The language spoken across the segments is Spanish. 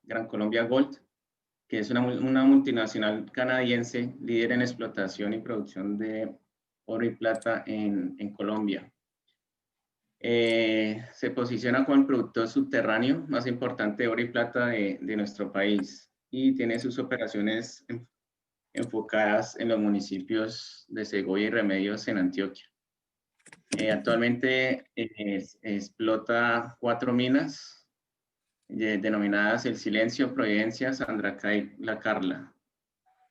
Gran Colombia Gold, que es una multinacional canadiense líder en explotación y producción de oro y plata en Colombia. Se posiciona como el productor subterráneo más importante de oro y plata de nuestro país y tiene sus operaciones enfocadas en los municipios de Segovia y Remedios en Antioquia. Actualmente explota 4 minas denominadas El Silencio, Providencia, Sandraca y La Carla,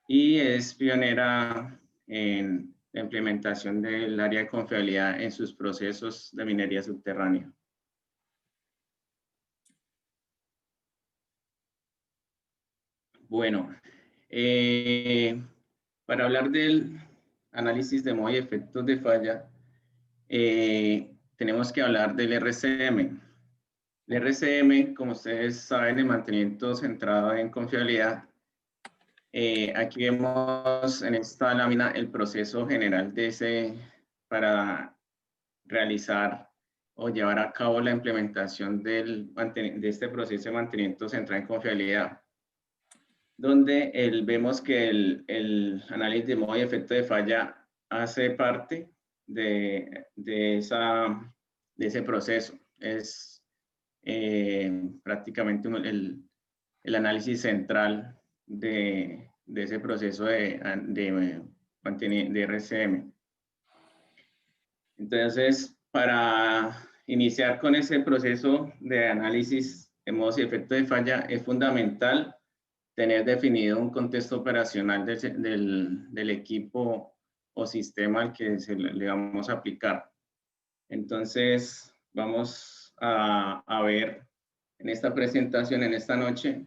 y es pionera en la implementación del área de confiabilidad en sus procesos de minería subterránea. Bueno, para hablar del análisis de modo y efectos de falla, tenemos que hablar del RCM. El RCM, como ustedes saben, el mantenimiento centrado en confiabilidad. Aquí vemos en esta lámina el proceso general para realizar o llevar a cabo la implementación de este proceso de mantenimiento centrado en confiabilidad, donde vemos que el análisis de modo y efecto de falla hace parte de ese proceso. Es prácticamente el análisis central de ese proceso de RCM. Entonces, para iniciar con ese proceso de análisis de modos y efectos de falla, es fundamental tener definido un contexto operacional del equipo o sistema al que le vamos a aplicar. Entonces, vamos a ver en esta presentación, en esta noche,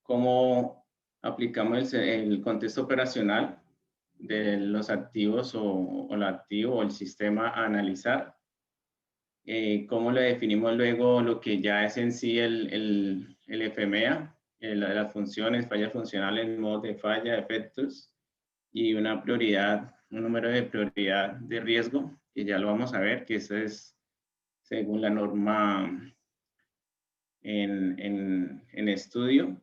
cómo aplicamos el contexto operacional de los activos o el activo o el sistema a analizar, cómo le definimos luego lo que ya es en sí el FMEA, las funciones, fallas funcionales, modos de falla, efectos, y una prioridad, un número de prioridad de riesgo, que ya lo vamos a ver, que eso es según la norma en estudio.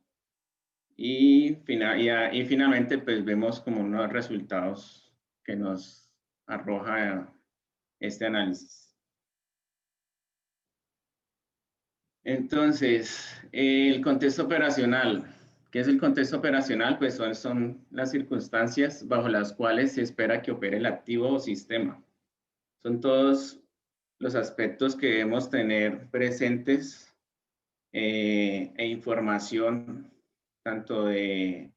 Y finalmente, pues vemos como unos resultados que nos arroja este análisis. Entonces, el contexto operacional. ¿Qué es el contexto operacional? Pues son las circunstancias bajo las cuales se espera que opere el activo o sistema. Son todos los aspectos que debemos tener presentes e información tanto de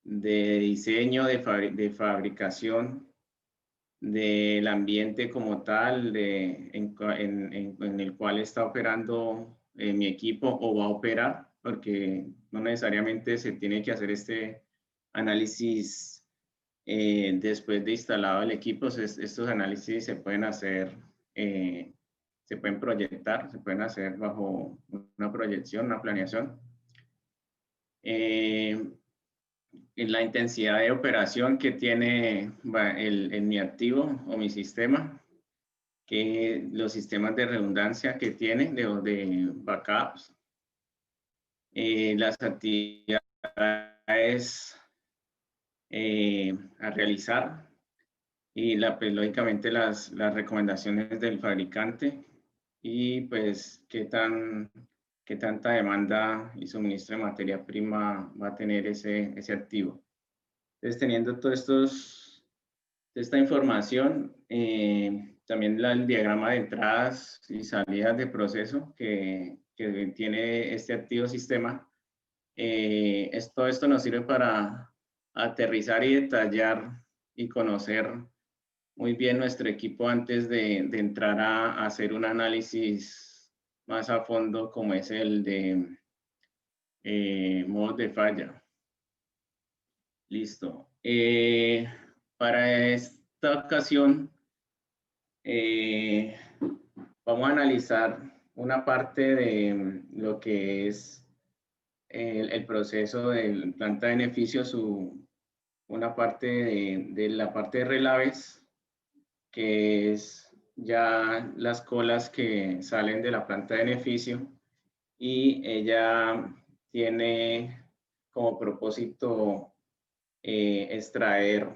diseño, de fabricación, del ambiente como tal, en el cual está operando mi equipo o va a operar, porque no necesariamente se tiene que hacer este análisis después de instalado el equipo. Estos análisis se pueden hacer, se pueden proyectar, se pueden hacer bajo una proyección, una planeación. En la intensidad de operación que tiene mi activo o mi sistema, que los sistemas de redundancia que tiene, de backups, las actividades a realizar y pues, lógicamente las recomendaciones del fabricante y pues qué tanta demanda y suministro de materia prima va a tener ese activo. Entonces, teniendo esta información, también el diagrama de entradas y salidas de proceso que tiene este activo sistema, todo esto nos sirve para aterrizar y detallar y conocer muy bien nuestro equipo antes de entrar a hacer un análisis más a fondo como es el de modos de falla. Listo. Para esta ocasión vamos a analizar una parte de lo que es el proceso de planta de beneficio, una parte de la parte de relaves, que es ya las colas que salen de la planta de beneficio, y ella tiene como propósito extraer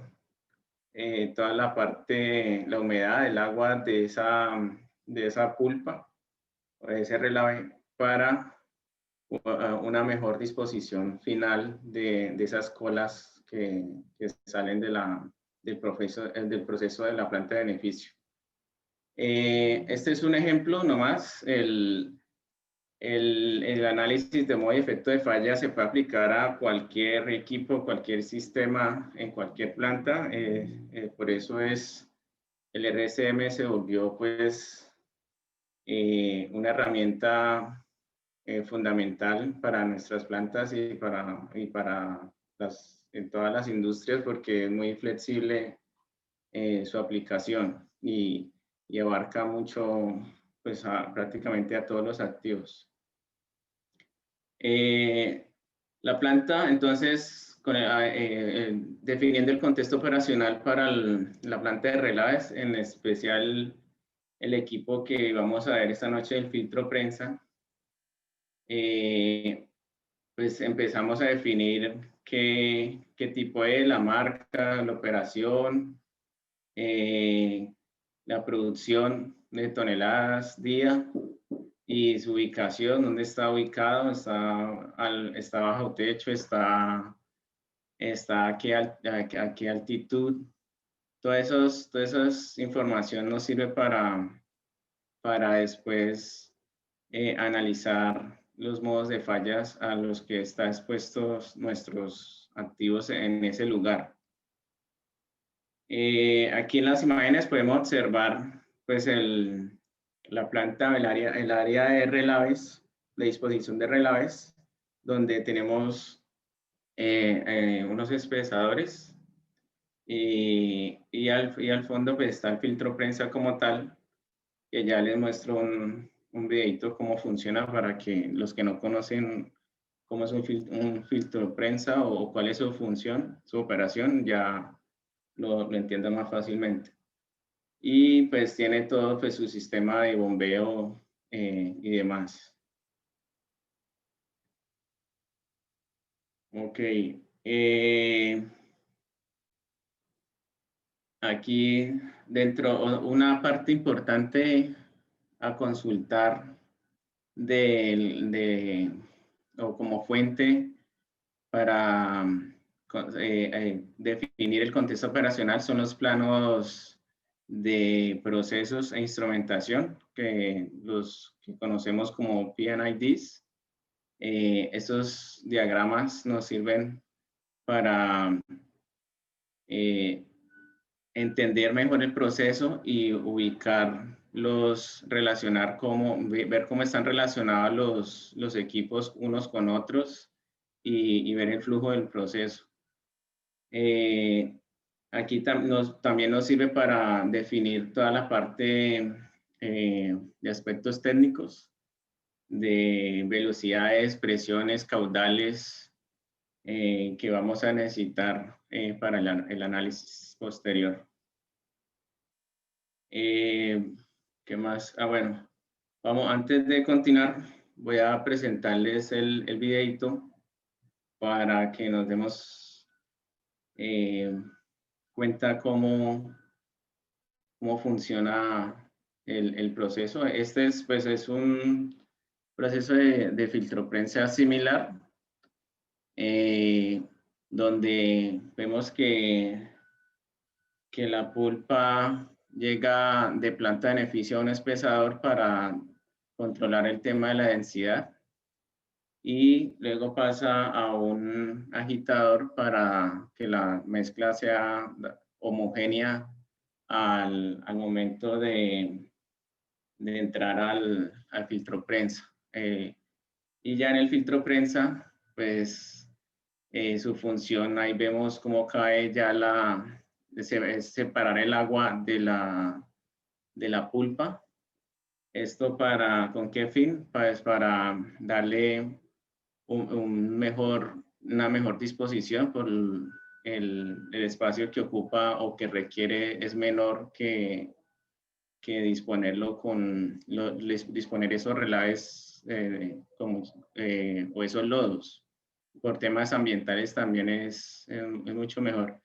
toda la parte, la humedad del agua de esa pulpa, o de ese relave, para una mejor disposición final de esas colas que salen del proceso de la planta de beneficio. Este es un ejemplo nomás. El análisis de modo y efecto de falla se puede aplicar a cualquier equipo, cualquier sistema, en cualquier planta. Por eso el RSM se volvió pues una herramienta fundamental para nuestras plantas y para en todas las industrias, porque es muy flexible su aplicación y abarca mucho, pues prácticamente a todos los activos. La planta, entonces, definiendo el contexto operacional para la planta de relaves, en especial el equipo que vamos a ver esta noche, el filtro prensa, pues empezamos a definir qué tipo es la marca, la operación, la producción de toneladas día y su ubicación, dónde está ubicado, está bajo techo, está a qué altitud. Toda esa información nos sirve para después analizar los modos de fallas a los que están expuestos nuestros activos en ese lugar. Aquí en las imágenes podemos observar pues la planta, el área de relaves, de disposición de relaves, donde tenemos unos espesadores y al fondo pues está el filtro prensa como tal, que ya les muestro un videito cómo funciona para que los que no conocen cómo es un filtro prensa o cuál es su función, su operación, ya lo entiendan más fácilmente. Y pues tiene todo pues, su sistema de bombeo y demás. Ok. Aquí dentro, una parte importante a consultar o como fuente para definir el contexto operacional son los planos de procesos e instrumentación, los que conocemos como P&IDs. Estos diagramas nos sirven para entender mejor el proceso y ver cómo están relacionados los equipos unos con otros y ver el flujo del proceso. Aquí también nos sirve para definir toda la parte de aspectos técnicos, de velocidades, presiones, caudales, que vamos a necesitar para el análisis posterior. ¿Qué más? Bueno, antes de continuar, voy a presentarles el videito para que nos demos cuenta cómo funciona el proceso. Este pues, es un proceso de filtroprensa similar, donde vemos que la pulpa llega de planta de beneficio a un espesador para controlar el tema de la densidad y luego pasa a un agitador para que la mezcla sea homogénea al momento de entrar al filtro prensa. Y ya en el filtro prensa, pues su función, ahí vemos cómo cae ya es separar el agua de la pulpa. ¿Esto con qué fin? Pues para darle una mejor disposición por el espacio que ocupa o que requiere es menor que disponer esos relaves o esos lodos. Por temas ambientales también es mucho mejor.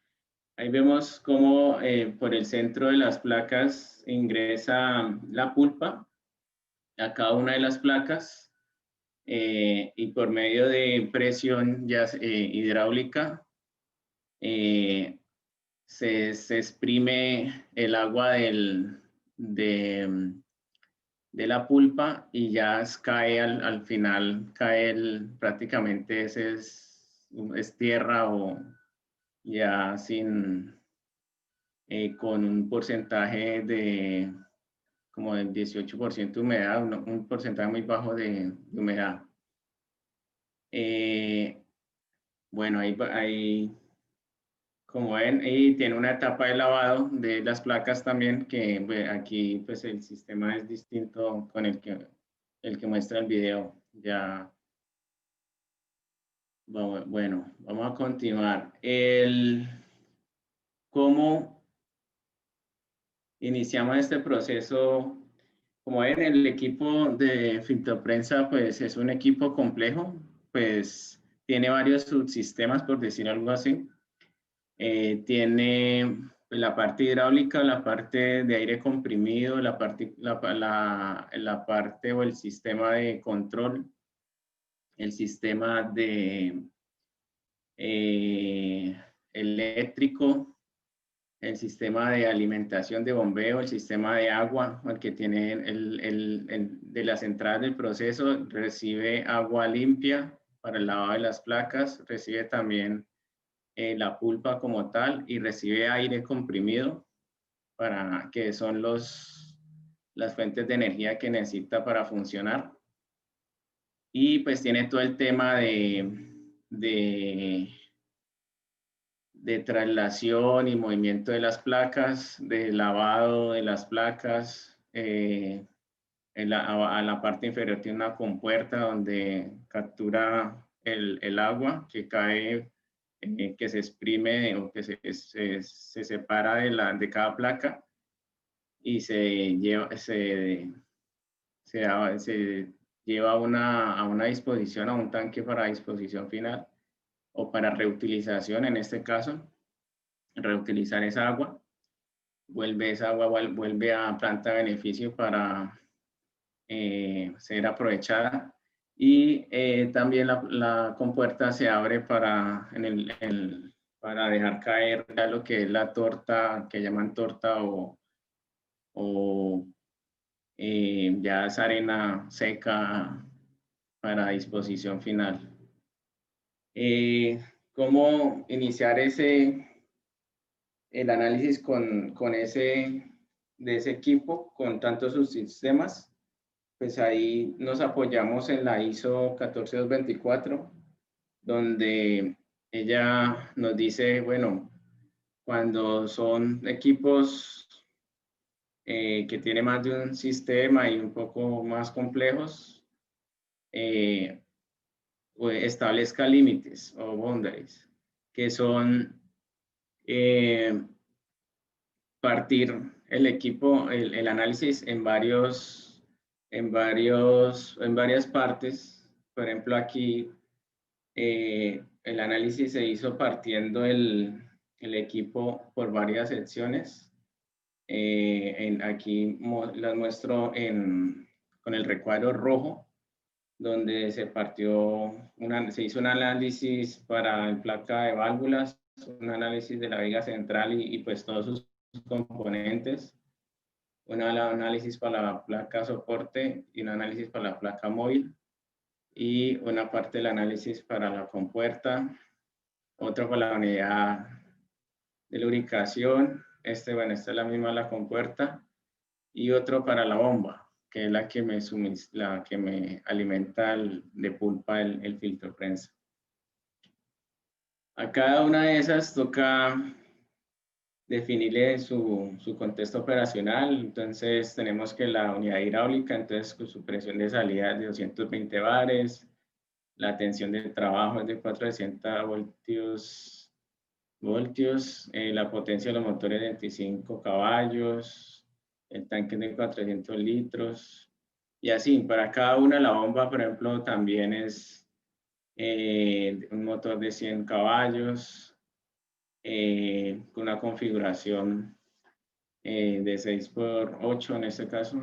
Ahí vemos cómo por el centro de las placas ingresa la pulpa a cada una de las placas y por medio de presión hidráulica se exprime el agua de la pulpa y ya cae al final, prácticamente es tierra o ya con un porcentaje como del 18% de humedad, un porcentaje muy bajo de humedad. Bueno, ahí como ven, y tiene una etapa de lavado de las placas también, que aquí pues el sistema es distinto con el que muestra el video. Ya, bueno, vamos a continuar. ¿Cómo iniciamos este proceso? Como ven, el equipo de filtroprensa pues es un equipo complejo, pues tiene varios subsistemas, por decir algo así. Tiene la parte hidráulica, la parte de aire comprimido, la parte o el sistema de control, el sistema de eléctrico, el sistema de alimentación de bombeo, el sistema de agua, el que tiene de las entradas del proceso, recibe agua limpia para el lavado de las placas, recibe también la pulpa como tal y recibe aire comprimido para que son las fuentes de energía que necesita para funcionar. Y pues tiene todo el tema de traslación y movimiento de las placas, de lavado de las placas. A la parte inferior tiene una compuerta donde captura el agua que cae, que se exprime o que se separa de cada placa y se lleva a una disposición, a un tanque para disposición final o para reutilización en este caso, reutilizar esa agua. Esa agua vuelve a planta de beneficio para ser aprovechada y también la compuerta se abre para dejar caer ya lo que es la torta, que llaman torta o ya es arena seca para disposición final. ¿Cómo iniciar el análisis de ese equipo con tantos subsistemas? Pues ahí nos apoyamos en la ISO 14224, donde ella nos dice, bueno, cuando son equipos que tienen más de un sistema y un poco más complejos, establezca límites o boundaries, que son partir el equipo, el análisis en varias partes. Por ejemplo, aquí el análisis se hizo partiendo el equipo por varias secciones. Aquí las muestro con el recuadro rojo, donde se hizo un análisis para la placa de válvulas, un análisis de la viga central y pues todos sus componentes, un análisis para la placa soporte y un análisis para la placa móvil y una parte del análisis para la compuerta, otro para la unidad de lubricación, esta es la misma la compuerta y otro para la bomba, que es la que me alimenta de pulpa el filtro prensa. A cada una de esas toca definirle su contexto operacional. Entonces tenemos que la unidad hidráulica, entonces con su presión de salida es de 220 bares, la tensión de trabajo es de 460 voltios, la potencia de los motores de 25 caballos, el tanque es de 400 litros, Y así, para cada una la bomba, por ejemplo, también es un motor de 100 caballos, con una configuración de 6x8 en este caso,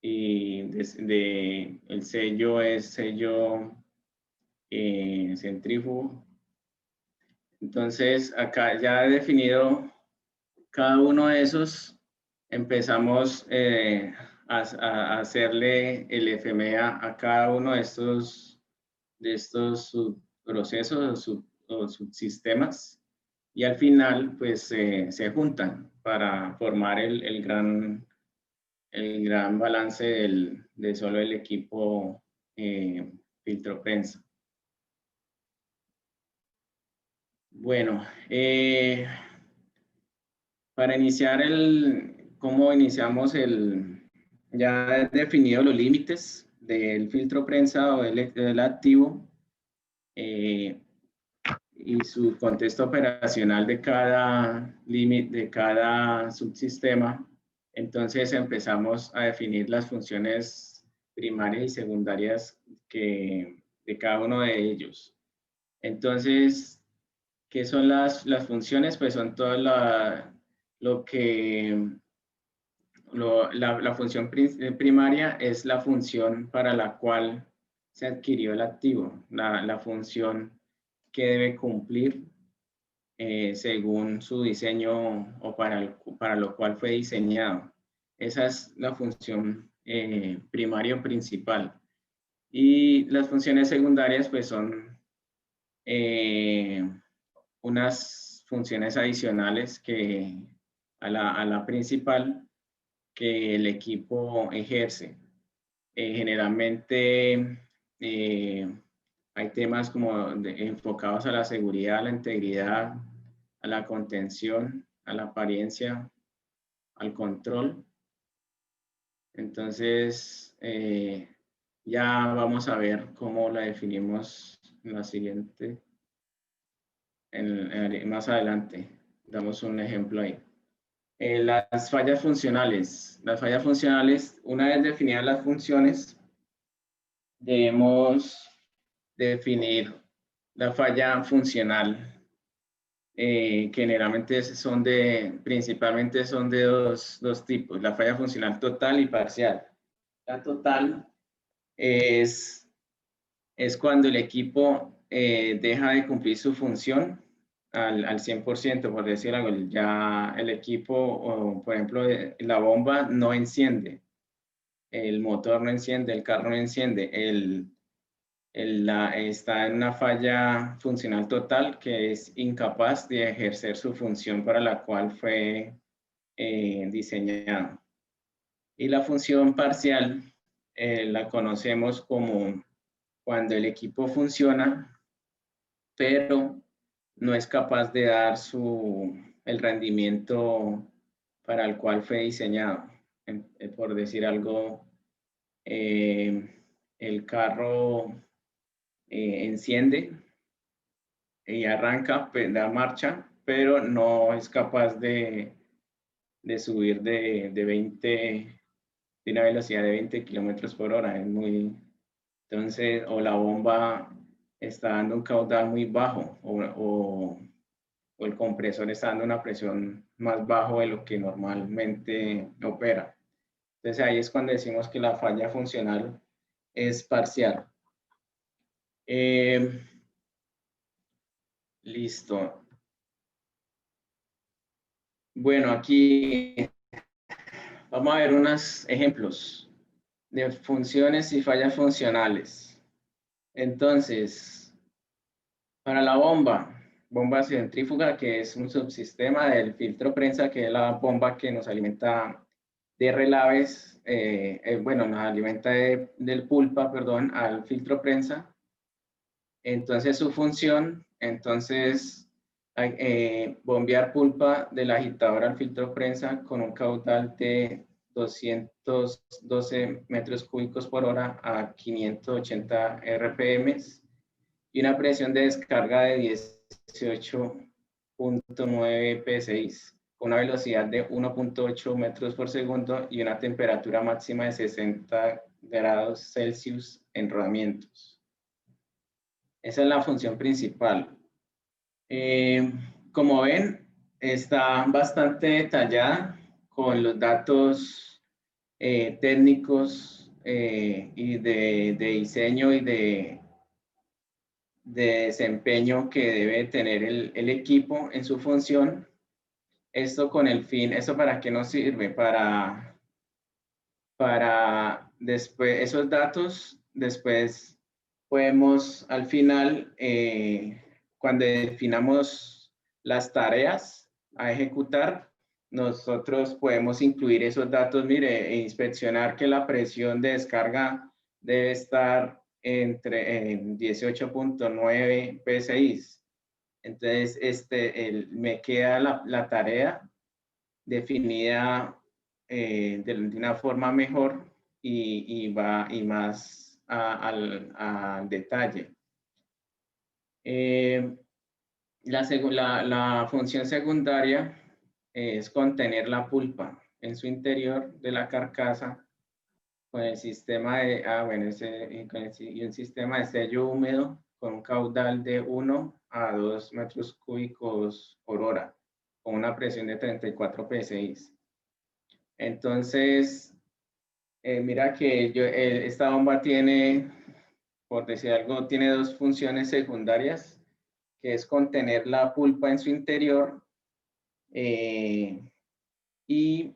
y el sello es sello centrífugo. Entonces, acá ya he definido cada uno de esos, empezamos a hacerle el FMEA a cada uno de estos subprocesos o subsistemas, y al final pues se juntan para formar el gran balance de solo el equipo filtro prensa. Bueno, para iniciar cómo iniciamos ya he definido los límites del filtro prensa o del activo, y su contexto operacional de cada límite, de cada subsistema. Entonces empezamos a definir las funciones primarias y secundarias de cada uno de ellos. Entonces, ¿qué son las funciones? Pues son todo la función primaria es la función para la cual se adquirió el activo, la función que debe cumplir según su diseño o para lo cual fue diseñado. Esa es la función primaria o principal. Y las funciones secundarias pues son unas funciones adicionales a la principal que el equipo ejerce. Generalmente hay temas como enfocados a la seguridad, a la integridad, a la contención, a la apariencia, al control. Entonces, ya vamos a ver cómo la definimos en la siguiente, más adelante. Damos un ejemplo ahí. Las fallas funcionales. Las fallas funcionales, una vez definidas las funciones, debemos definir la falla funcional, que generalmente principalmente son de dos tipos, la falla funcional total y parcial. La total es cuando el equipo deja de cumplir su función al 100%, por decir algo. Ya el equipo, o, por ejemplo, la bomba no enciende, el motor no enciende, el carro no enciende, está en una falla funcional total, que es incapaz de ejercer su función para la cual fue diseñado. Y la función parcial la conocemos como cuando el equipo funciona, pero no es capaz de dar el rendimiento para el cual fue diseñado. Por decir algo, el carro enciende y arranca, da marcha, pero no es capaz de subir de una velocidad de 20 kilómetros por hora. Entonces, o la bomba está dando un caudal muy bajo, o el compresor está dando una presión más bajo de lo que normalmente opera. Entonces, ahí es cuando decimos que la falla funcional es parcial. Listo. Bueno, aquí vamos a ver unos ejemplos de funciones y fallas funcionales. Entonces, para la bomba centrífuga, que es un subsistema del filtro prensa, que es la bomba que nos alimenta de relaves, bueno, nos alimenta del pulpa, perdón, al filtro prensa. Entonces, su función, bombear pulpa del agitador al filtro prensa con un caudal de 212 metros cúbicos por hora a 580 RPM y una presión de descarga de 18.9 psi con una velocidad de 1.8 metros por segundo y una temperatura máxima de 60 grados Celsius en rodamientos. Esa es la función principal. Como ven, está bastante detallada con los datos técnicos y de diseño y de desempeño que debe tener el equipo en su función. Esto con el fin, ¿esto para qué nos sirve? Para después, esos datos, después podemos al final, cuando definamos las tareas a ejecutar, nosotros podemos incluir esos datos, mire, e inspeccionar que la presión de descarga debe estar entre 18.9 PSI. Entonces, me queda la tarea definida de una forma mejor y más al detalle. La función secundaria es contener la pulpa en su interior de la carcasa con el sistema de, y un sistema de sello húmedo con un caudal de 1 a 2 metros cúbicos por hora, con una presión de 34 psi. Entonces, mira que esta bomba tiene, por decir algo, tiene dos funciones secundarias, que es contener la pulpa en su interior y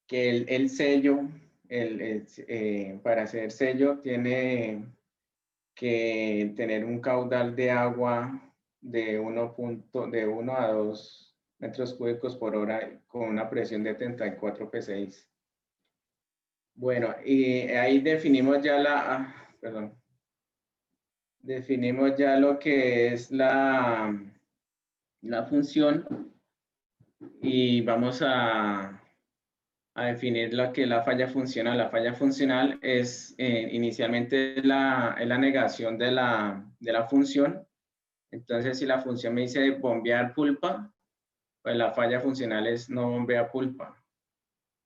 que el sello, para hacer sello, tiene que tener un caudal de agua de 1 a 2 metros cúbicos por hora con una presión de 34 psi. Bueno, y ahí definimos ya definimos ya lo que es la función y vamos a definir lo que es la falla funcional. La falla funcional es inicialmente la negación de la función. Entonces, si la función me dice bombear pulpa, pues la falla funcional es no bombea pulpa.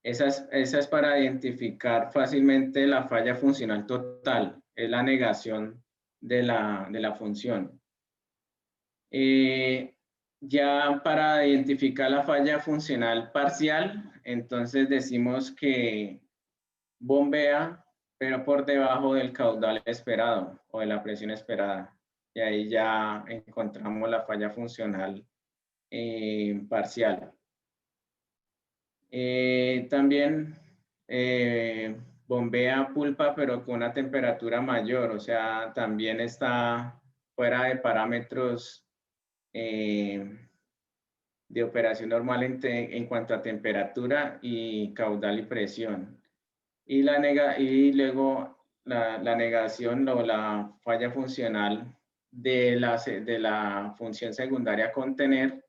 Esa es para identificar fácilmente la falla funcional total, es la negación de la función. Ya para identificar la falla funcional parcial, entonces decimos que bombea, pero por debajo del caudal esperado o de la presión esperada. Y ahí ya encontramos la falla funcional parcial. También bombea pulpa, pero con una temperatura mayor, o sea, también está fuera de parámetros de operación normal en cuanto a temperatura y caudal y presión. Y luego la negación o la falla funcional de la función secundaria contener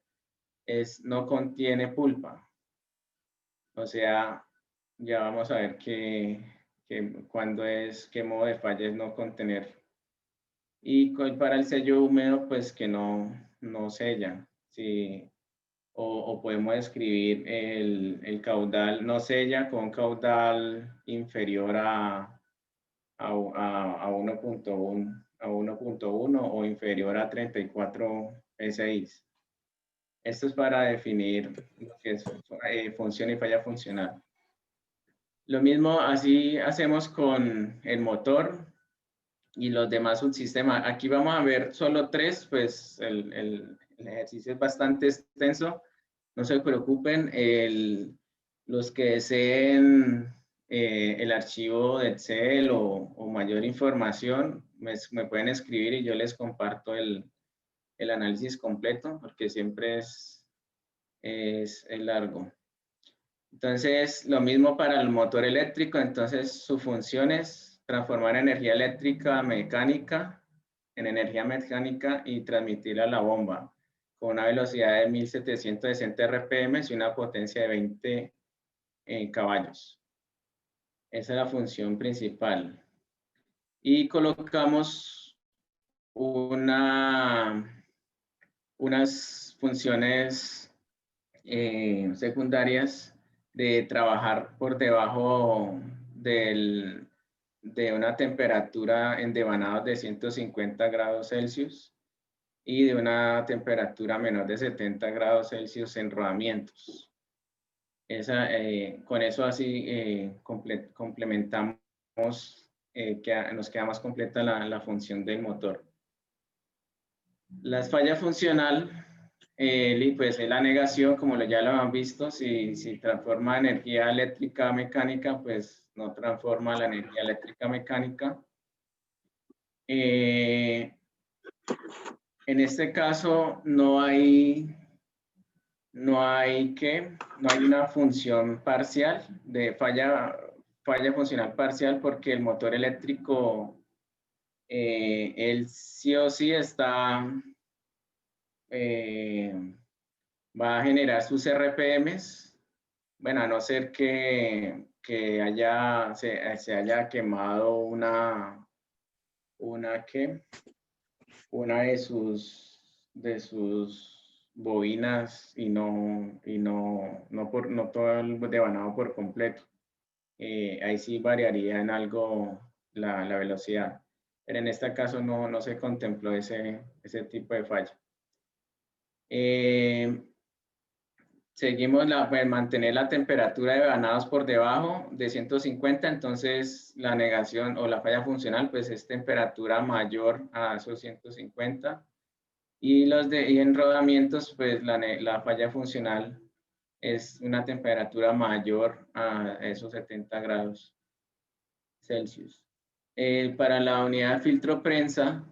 no contiene pulpa. O sea, ya vamos a ver qué modo de falla es no contener. Y para el sello húmedo, pues que no sella. Sí, o podemos escribir el caudal no sella con caudal inferior a 1.1 o inferior a 34 PSI. Esto es para definir lo que es función y falla funcional. Lo mismo así hacemos con el motor y los demás subsistemas. Aquí vamos a ver solo tres, pues el ejercicio es bastante extenso. No se preocupen, los que deseen el archivo de Excel o mayor información, me pueden escribir y yo les comparto el análisis completo, porque siempre es largo. Entonces, lo mismo para el motor eléctrico. Entonces, su función es transformar energía eléctrica mecánica en energía mecánica y transmitirla a la bomba con una velocidad de 1760 RPM y una potencia de 20 caballos. Esa es la función principal. Y colocamos unas funciones secundarias de trabajar por debajo del de una temperatura en devanados de 150 grados Celsius y de una temperatura menor de 70 grados Celsius en rodamientos. Con eso así complementamos, nos queda más completa la función del motor. La falla funcional, pues es la negación, como ya lo han visto, si transforma energía eléctrica a mecánica, pues no transforma la energía eléctrica a mecánica. En este caso no hay una función parcial de falla funcional parcial, porque el motor eléctrico, él sí o sí va a generar sus RPMs, bueno, a no ser que se haya quemado una de sus bobinas y no todo el devanado por completo. Ahí sí variaría en algo la velocidad, pero en este caso no se contempló ese tipo de falla. Seguimos pues, mantener la temperatura de devanados por debajo de 150, entonces la negación o la falla funcional pues es temperatura mayor a esos 150, y en rodamientos pues la falla funcional es una temperatura mayor a esos 70 grados Celsius. Para la unidad de filtro prensa,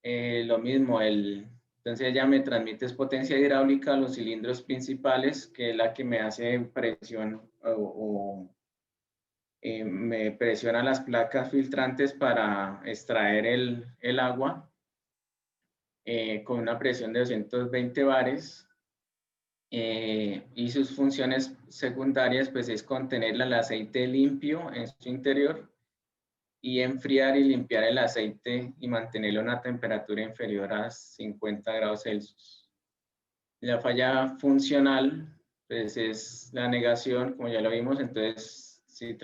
lo mismo, entonces ella me transmite potencia hidráulica a los cilindros principales, que es la que me hace presión me presiona las placas filtrantes para extraer el agua con una presión de 220 bares. Y sus funciones secundarias pues es contener el aceite limpio en su interior y enfriar y limpiar el aceite y mantenerlo a una temperatura inferior a 50 grados Celsius. La falla funcional pues es la negación, como ya lo vimos. Entonces si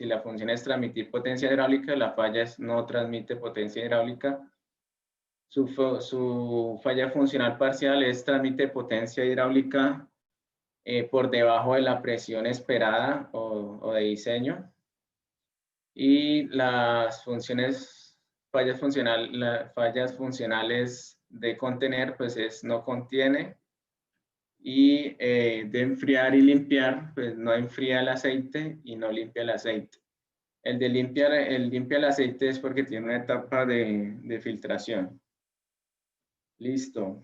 la función es transmitir potencia hidráulica, la falla no transmite potencia hidráulica. Su falla funcional parcial es transmite potencia hidráulica por debajo de la presión esperada o de diseño. Y las fallas funcionales de contener, pues es no contiene, y de enfriar y limpiar, pues no enfría el aceite y no limpia el aceite. El de limpia el aceite es porque tiene una etapa de filtración. Listo.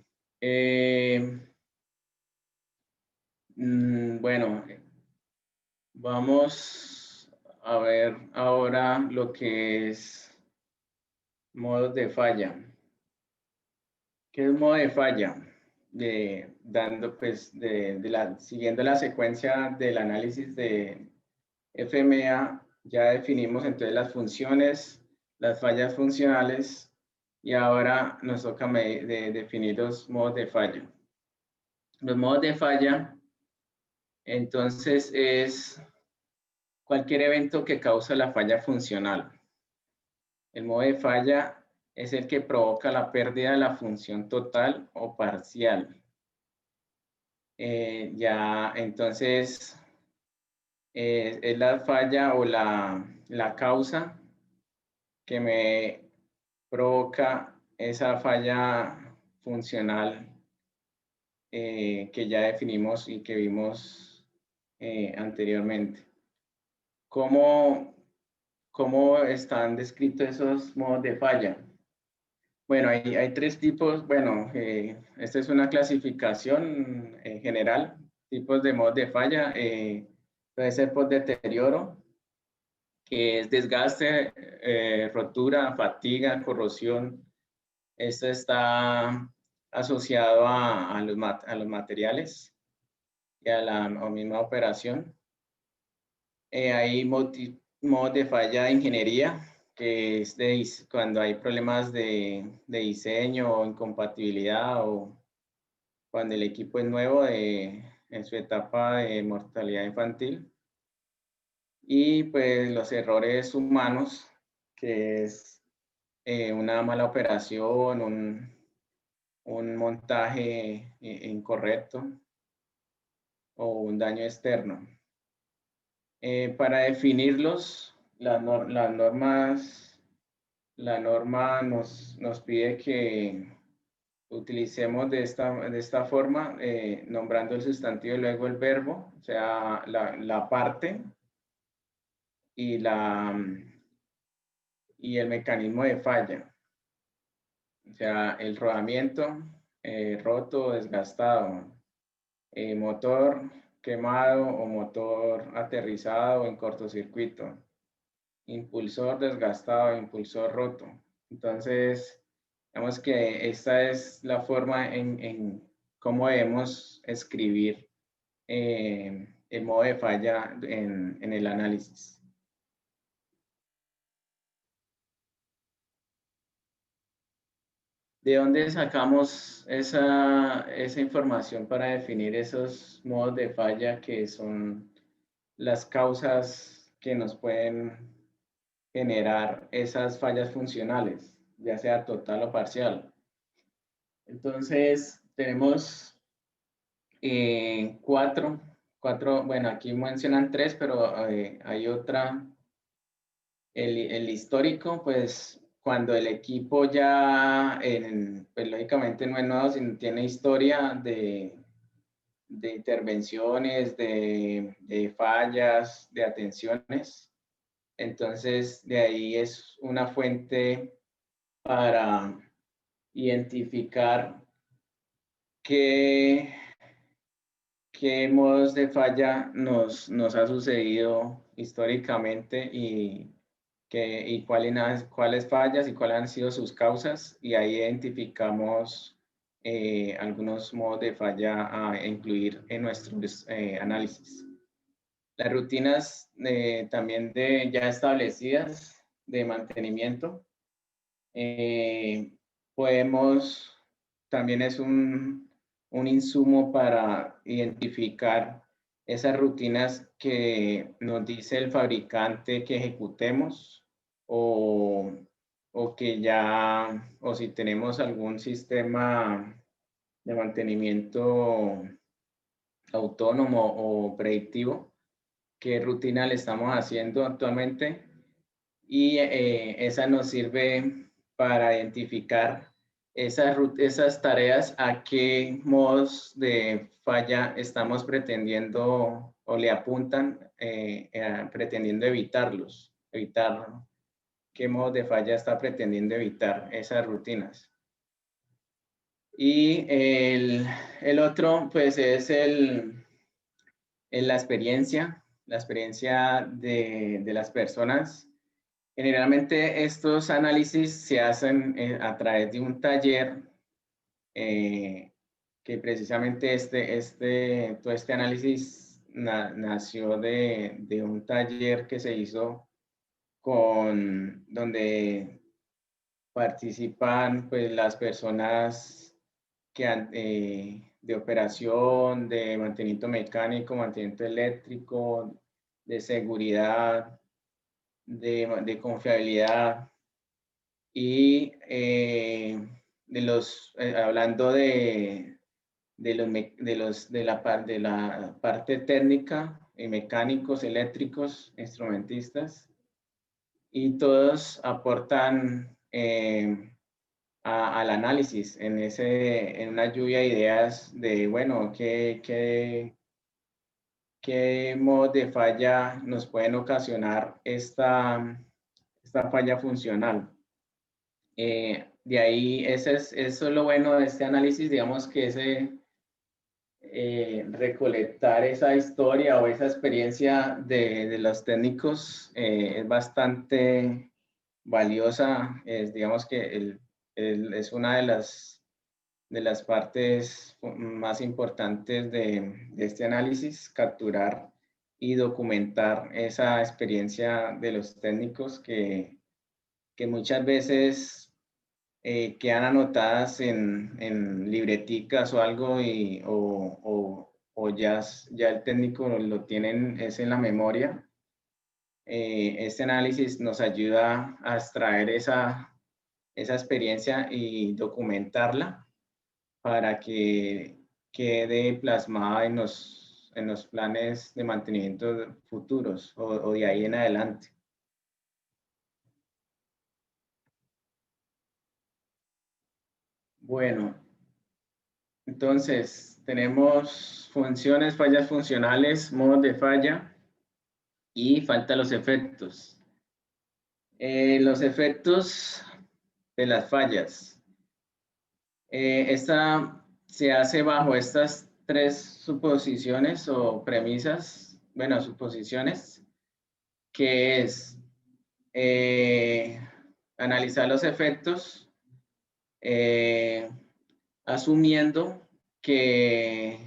Bueno, vamos a ver ahora lo que es modos de falla. ¿Qué es modo de falla? Siguiendo la secuencia del análisis de FMEA, ya definimos entonces las funciones, las fallas funcionales, y ahora nos toca definir los modos de falla. Los modos de falla, entonces, es cualquier evento que causa la falla funcional. El modo de falla es el que provoca la pérdida de la función total o parcial. Entonces, es la falla o la causa que me provoca esa falla funcional que ya definimos y que vimos anteriormente. ¿Cómo están descritos esos modos de falla? Bueno, hay tres tipos. Bueno, esta es una clasificación general, tipos de modos de falla. Puede ser por deterioro, que es desgaste, rotura, fatiga, corrosión. Esto está asociado a los materiales y a la misma operación. Hay modos de falla de ingeniería, que es cuando hay problemas de diseño o incompatibilidad, o cuando el equipo es nuevo en su etapa de mortalidad infantil. Y pues los errores humanos, que es una mala operación, un montaje incorrecto o un daño externo. Para definirlos, la norma nos pide que utilicemos de esta forma, nombrando el sustantivo y luego el verbo, o sea, la parte y, y el mecanismo de falla, o sea, el rodamiento, roto o desgastado, motor quemado o motor aterrizado en cortocircuito, impulsor desgastado, impulsor roto. Entonces, digamos que esta es la forma en cómo debemos escribir el modo de falla en el análisis. ¿De dónde sacamos esa información para definir esos modos de falla que son las causas que nos pueden generar esas fallas funcionales, ya sea total o parcial? Entonces, tenemos cuatro, bueno, aquí mencionan tres, pero hay otra. El histórico, pues cuando el equipo ya, pues lógicamente no es nuevo, sino tiene historia de intervenciones, de fallas, de atenciones. Entonces, de ahí es una fuente para identificar qué, qué modos de falla nos ha sucedido históricamente y cuáles fallas y cuáles han sido sus causas, y ahí identificamos algunos modos de falla a incluir en nuestros análisis. Las rutinas también ya establecidas de mantenimiento, podemos, también es un insumo para identificar esas rutinas que nos dice el fabricante que ejecutemos o, o si tenemos algún sistema de mantenimiento autónomo o predictivo, qué rutina le estamos haciendo actualmente, y esa nos sirve para identificar esas tareas, a qué modos de falla estamos pretendiendo o le apuntan, pretendiendo evitar qué modos de falla está pretendiendo evitar esas rutinas. Y el otro, pues, es la experiencia de las personas. Generalmente estos análisis se hacen a través de un taller, que precisamente todo este análisis nació de un taller que se hizo donde participan pues las personas de operación, de mantenimiento mecánico, mantenimiento eléctrico, de seguridad, de confiabilidad, y hablando de la parte técnica, mecánicos, eléctricos, instrumentistas, y todos aportan al análisis en una lluvia de ideas de, bueno, qué modos de falla nos pueden ocasionar esta falla funcional. De ahí, eso es lo bueno de este análisis, digamos que recolectar esa historia o esa experiencia de los técnicos es bastante valiosa. Digamos que es una de las partes más importantes de este análisis, capturar y documentar esa experiencia de los técnicos que muchas veces quedan anotadas en libreticas o algo, o ya el técnico lo tienen es en la memoria, Este análisis nos ayuda a extraer esa experiencia y documentarla para que quede plasmada en los planes de mantenimiento futuros o de ahí en adelante. Bueno, entonces tenemos funciones, fallas funcionales, modos de falla y falta los efectos. Los efectos de las fallas. Esta se hace bajo estas tres suposiciones o premisas, bueno, suposiciones, que es analizar los efectos, asumiendo que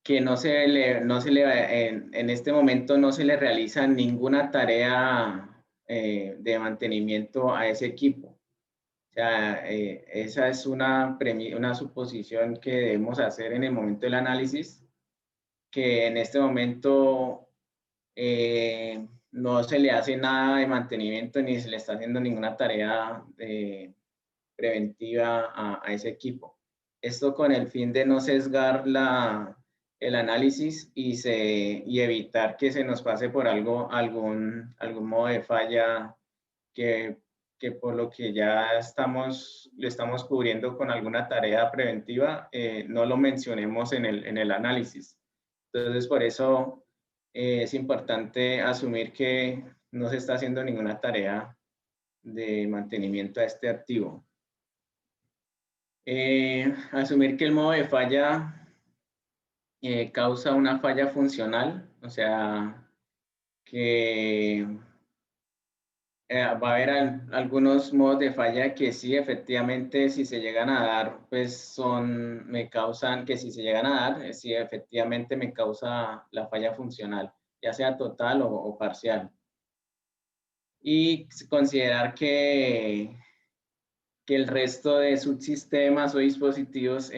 en este momento no se le realiza ninguna tarea de mantenimiento a ese equipo. O sea, esa es una suposición que debemos hacer en el momento del análisis, que en este momento no se le hace nada de mantenimiento ni se le está haciendo ninguna tarea preventiva a ese equipo. Esto con el fin de no sesgar el análisis y evitar que se nos pase por algún modo de falla que por lo que ya lo estamos cubriendo con alguna tarea preventiva, no lo mencionemos en el análisis. Entonces, por eso es importante asumir que no se está haciendo ninguna tarea de mantenimiento a este activo. Asumir que el modo de falla causa una falla funcional, o sea, que va a haber algunos modos de falla que sí, efectivamente, si se llegan a dar, pues me causan, que si se llegan a dar, sí, efectivamente me causa la falla funcional, ya sea total o parcial. Y considerar que el resto de subsistemas o dispositivos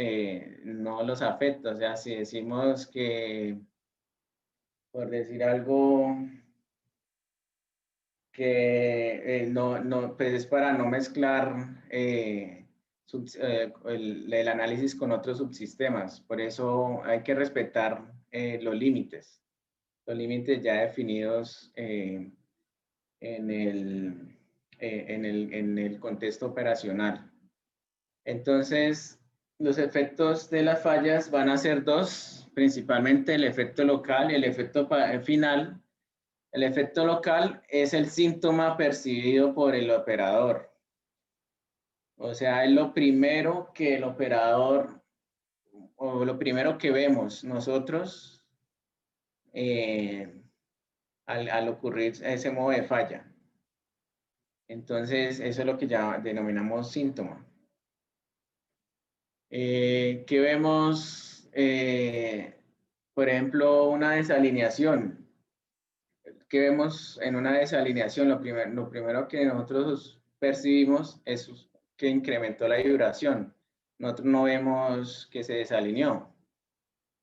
no los afecta. O sea, si decimos que, por decir algo, que pues es para no mezclar el análisis con otros subsistemas. Por eso hay que respetar los límites ya definidos en el contexto operacional. Entonces, los efectos de las fallas van a ser dos, principalmente el efecto local y el efecto final. El efecto local es el síntoma percibido por el operador. O sea, es lo primero que el operador, o lo primero que vemos nosotros al ocurrir ese modo de falla. Entonces, eso es lo que ya denominamos síntoma. ¿Qué vemos? Por ejemplo, una desalineación. ¿Qué vemos en una desalineación? Lo primero que nosotros percibimos es que incrementó la vibración. Nosotros no vemos que se desalineó.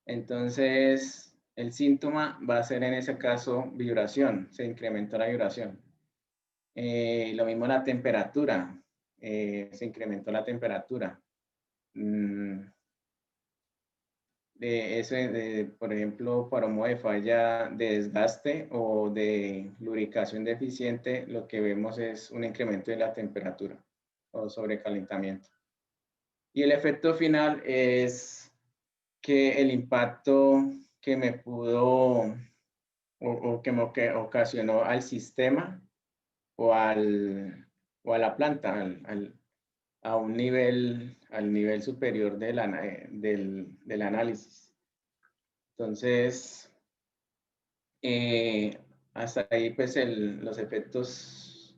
Entonces, el síntoma va a ser en ese caso vibración, se incrementó la vibración. Lo mismo la temperatura, se incrementó la temperatura. Por ejemplo, para un modo de falla de desgaste o de lubricación deficiente, lo que vemos es un incremento de la temperatura o sobrecalentamiento. Y el efecto final es que el impacto que me pudo o que me ocasionó al sistema o a la planta, al nivel superior del análisis. Entonces, hasta ahí pues los efectos.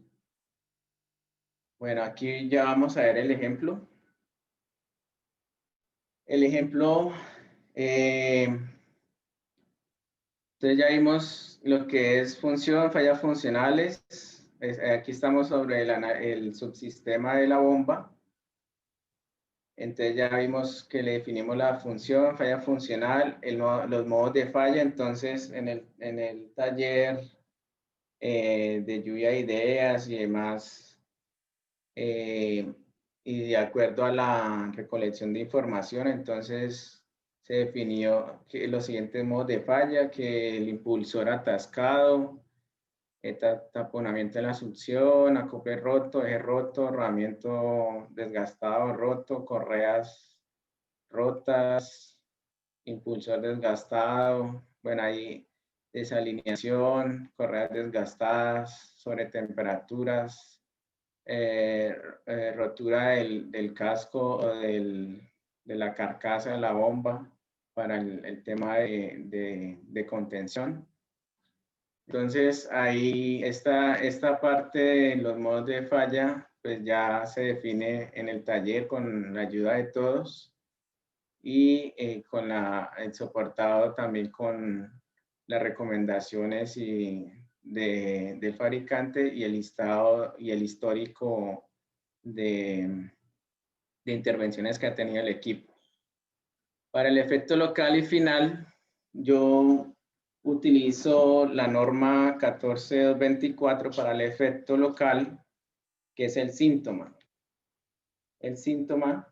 Bueno, aquí ya vamos a ver el ejemplo. El ejemplo, entonces ya vimos lo que es función, fallas funcionales. Aquí estamos sobre el subsistema de la bomba. Entonces ya vimos que le definimos la función, falla funcional, los modos de falla. Entonces en el taller de lluvia de ideas y demás, y de acuerdo a la recolección de información, entonces se definió que los siguientes modos de falla, que el impulsor atascado, taponamiento en la succión, acople roto, eje roto, rodamiento desgastado, roto, correas rotas, impulsor desgastado, bueno, ahí desalineación, correas desgastadas, sobretemperaturas, rotura del casco o de la carcasa de la bomba para el tema de contención. Entonces, ahí esta parte de los modos de falla, pues ya se define en el taller con la ayuda de todos y con el soportado también con las recomendaciones del fabricante y el listado y el histórico de intervenciones que ha tenido el equipo. Para el efecto local y final, yo utilizo la norma 14224 para el efecto local, que es el síntoma. El síntoma,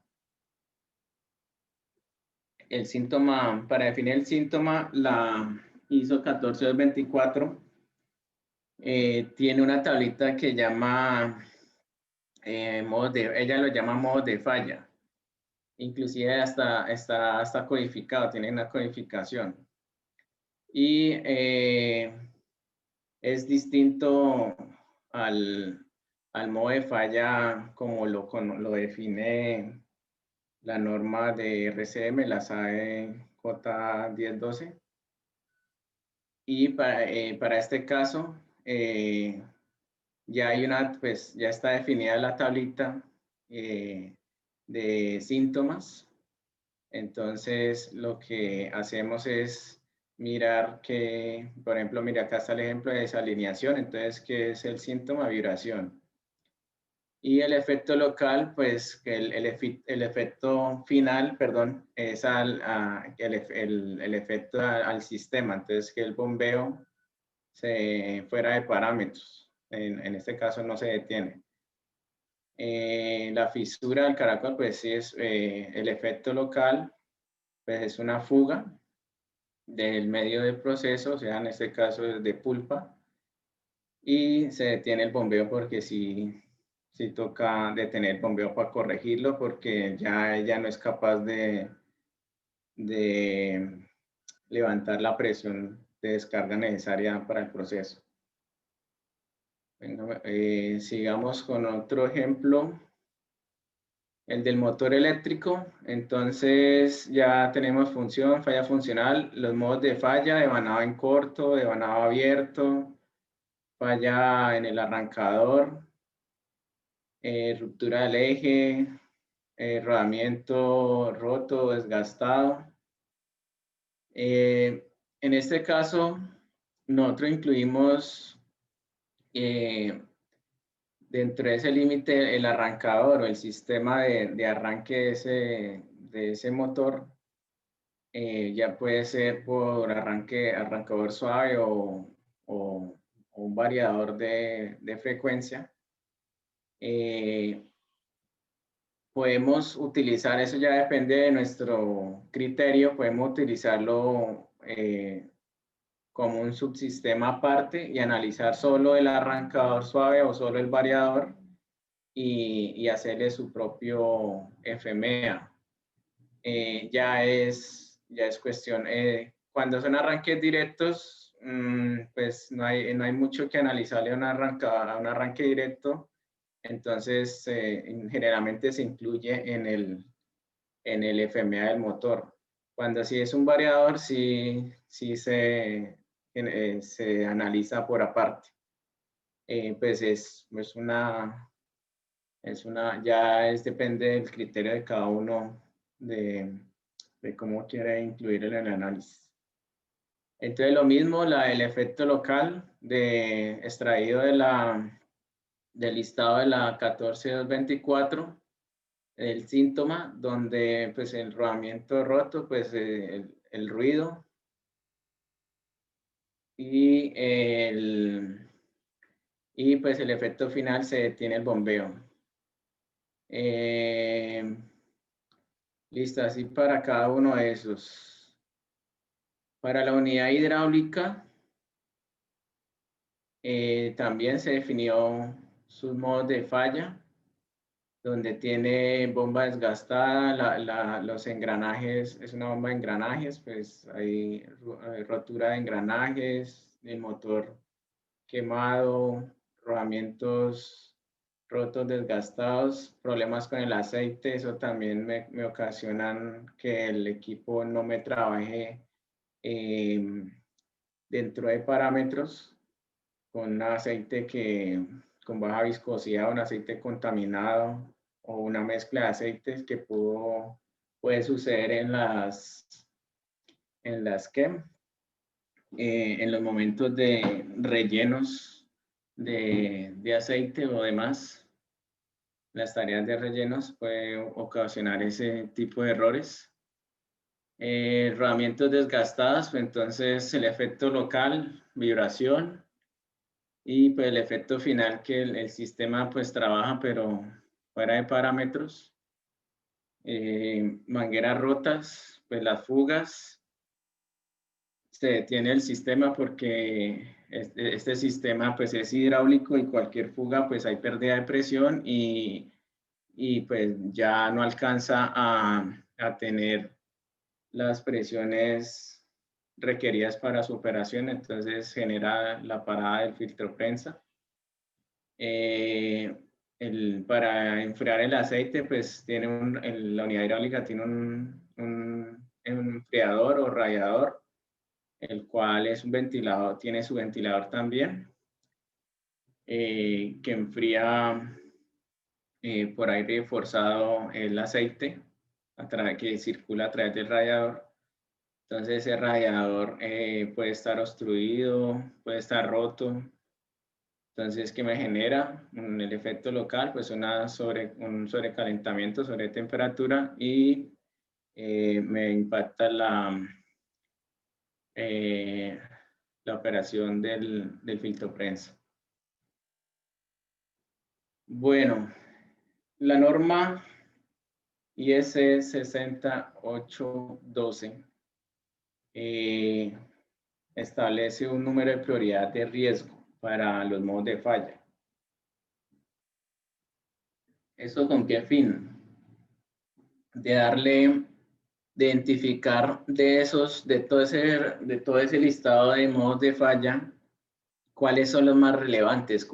para definir el síntoma, la ISO 14224 tiene una tablita que llama ella lo llama modos de falla. Inclusive está codificado, tiene una codificación. Y es distinto al modo de falla como lo define la norma de RCM, la SAE J1012. Y para este caso, ya está definida la tablita de síntomas. Entonces, lo que hacemos es mirar que, por ejemplo, mira, acá está el ejemplo de desalineación. Entonces, ¿qué es el síntoma? Vibración. Y el efecto local, pues, el efecto final, perdón, es el efecto al sistema. Entonces, que el bombeo fuera de parámetros. En este caso no se detiene. La fisura del caracol, pues sí es el efecto local, pues es una fuga del medio de proceso, o sea, en este caso es de pulpa, y se detiene el bombeo porque sí toca detener el bombeo para corregirlo porque ya no es capaz de levantar la presión de descarga necesaria para el proceso. Venga, sigamos con otro ejemplo. El del motor eléctrico, entonces ya tenemos falla funcional, los modos de falla, devanado en corto, devanado abierto, falla en el arrancador, ruptura del eje, rodamiento roto, desgastado. En este caso, nosotros incluimos dentro de ese límite el arrancador o el sistema de arranque de ese motor. Ya puede ser por arrancador suave o un variador de frecuencia. Podemos utilizar, eso ya depende de nuestro criterio, podemos utilizarlo como un subsistema aparte y analizar solo el arrancador suave o solo el variador y hacerle su propio FMEA. Ya es cuestión, cuando son arranques directos, pues no hay mucho que analizarle a un arranque directo, entonces generalmente se incluye en el FMEA del motor. Cuando sí es un variador, sí se analiza por aparte. Pues depende del criterio de cada uno de cómo quiere incluir en el análisis. Entonces lo mismo, el efecto local extraído del listado de la 14224, el síntoma, donde pues el rodamiento roto, pues el ruido y y pues el efecto final se detiene el bombeo. Listo, así para cada uno de esos. Para la unidad hidráulica, también se definió sus modos de falla, donde tiene bomba desgastada, los engranajes, es una bomba de engranajes, pues hay rotura de engranajes, el motor quemado, rodamientos rotos, desgastados, problemas con el aceite, eso también me ocasionan que el equipo no me trabaje dentro de parámetros con un aceite con baja viscosidad, un aceite contaminado o una mezcla de aceites que puede suceder en los momentos de rellenos de aceite o demás. Las tareas de rellenos pueden ocasionar ese tipo de errores. Rodamientos desgastados, pues entonces el efecto local, vibración, y pues el efecto final que el sistema pues trabaja pero fuera de parámetros. Mangueras rotas, pues las fugas, se detiene el sistema porque este sistema pues es hidráulico y cualquier fuga pues hay pérdida de presión y pues ya no alcanza a tener las presiones requeridas para su operación, entonces genera la parada del filtro prensa. Para enfriar el aceite, pues tiene la unidad hidráulica tiene un enfriador o radiador, el cual es un ventilador, tiene su ventilador también, que enfría por aire forzado el aceite que circula a través del radiador. Entonces ese radiador puede estar obstruido, puede estar roto. Entonces, ¿qué me genera? El efecto local, pues un sobrecalentamiento, sobre temperatura y me impacta la operación del filtro prensa. Bueno, la norma IS 6812 establece un número de prioridad de riesgo para los modos de falla. ¿Eso con qué fin? De identificar de todo ese listado de modos de falla, cuáles son los más relevantes,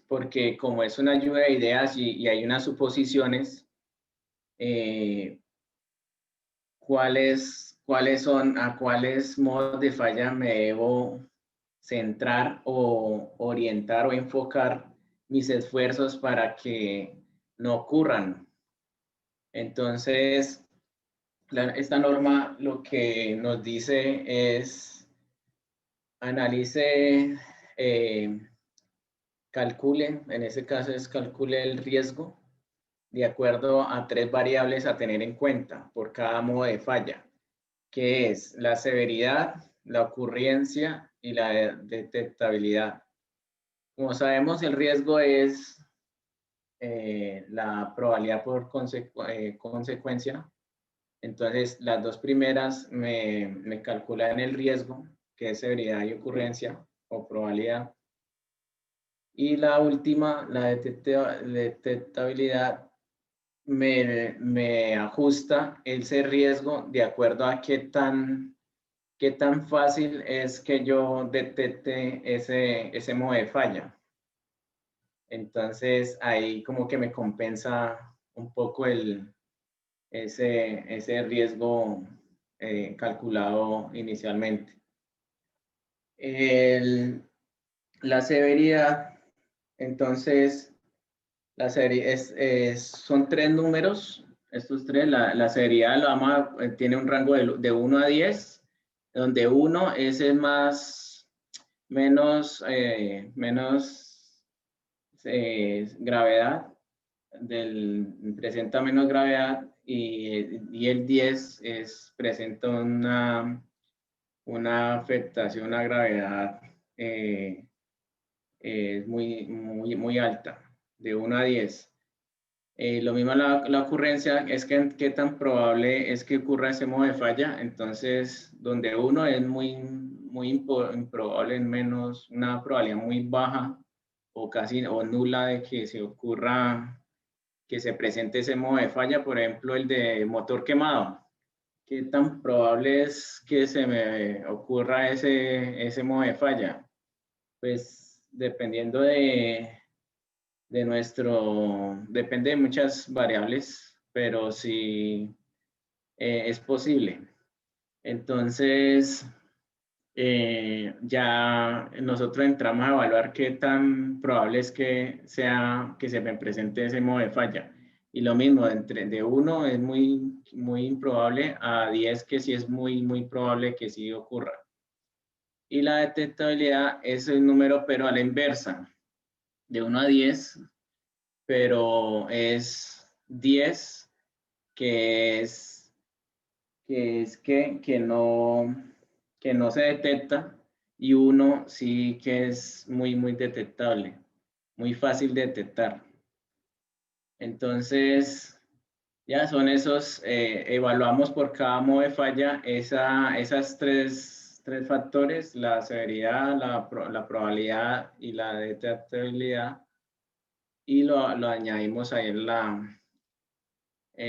porque como es una lluvia de ideas y hay unas suposiciones, a cuáles modos de falla me debo centrar o orientar o enfocar mis esfuerzos para que no ocurran. Entonces, esta norma lo que nos dice es analice, calcule, en ese caso calcule el riesgo de acuerdo a 3 variables a tener en cuenta por cada modo de falla, que es la severidad, la ocurrencia y la detectabilidad. Como sabemos, el riesgo es la probabilidad por consecuencia. Entonces, las dos primeras me calculan el riesgo, que es severidad y ocurrencia o probabilidad. Y la última, la detectabilidad, me ajusta ese riesgo de acuerdo a qué tan fácil es que yo detecte ese modo de falla. Entonces, ahí como que me compensa un poco ese riesgo calculado inicialmente. La severidad, entonces, son 3 números. Estos 3, la severidad tiene un rango de 1 a 10, donde 1 es el menos gravedad, presenta menos gravedad, y el 10 presenta una afectación, una gravedad es muy alta, de 1 a 10. Lo mismo la ocurrencia es que qué tan probable es que ocurra ese modo de falla. Entonces, donde 1 es muy improbable, en menos, una probabilidad muy baja o casi o nula de que se ocurra, que se presente ese modo de falla. Por ejemplo, el de motor quemado. ¿Qué tan probable es que se me ocurra ese modo de falla? Pues dependiendo depende de muchas variables, pero sí es posible. Entonces, ya nosotros entramos a evaluar qué tan probable es que se me presente ese modo de falla. Y lo mismo, de 1 es muy improbable a 10 que sí es muy probable que sí ocurra. Y la detectabilidad es el número, pero a la inversa, de 1 a 10, pero es 10 que es que no se detecta, y 1 sí que es muy detectable, muy fácil de detectar. Entonces, ya son esos, evaluamos por cada modo de falla esas tres factores: la severidad, la probabilidad y la detectabilidad, y lo añadimos ahí en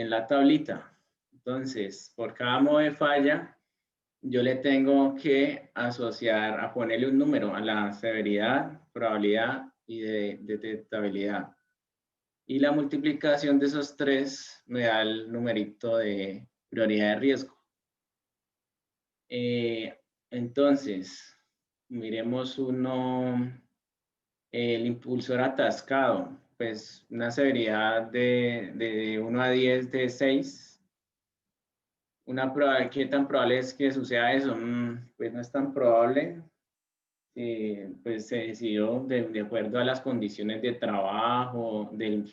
la tablita. Entonces, por cada modo de falla, yo le tengo que asociar, a ponerle un número a la severidad, probabilidad y de detectabilidad. Y la multiplicación de esos tres me da el numerito de prioridad de riesgo. Entonces, miremos el impulsor atascado. Pues una severidad de 1 a 10 de 6. ¿Qué tan probable es que suceda eso? Pues no es tan probable. Pues se decidió de acuerdo a las condiciones de trabajo, del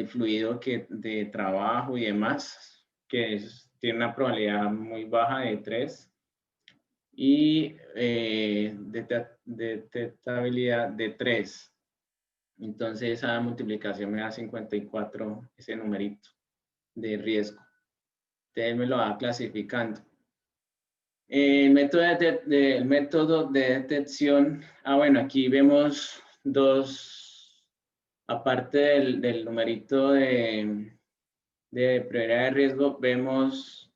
fluido de trabajo y demás, que tiene una probabilidad muy baja de 3, y detectabilidad de 3. Entonces esa multiplicación me da 54, ese numerito de riesgo. Entonces me lo va clasificando. El método de detección, bueno, aquí vemos aparte del numerito de prioridad de riesgo, vemos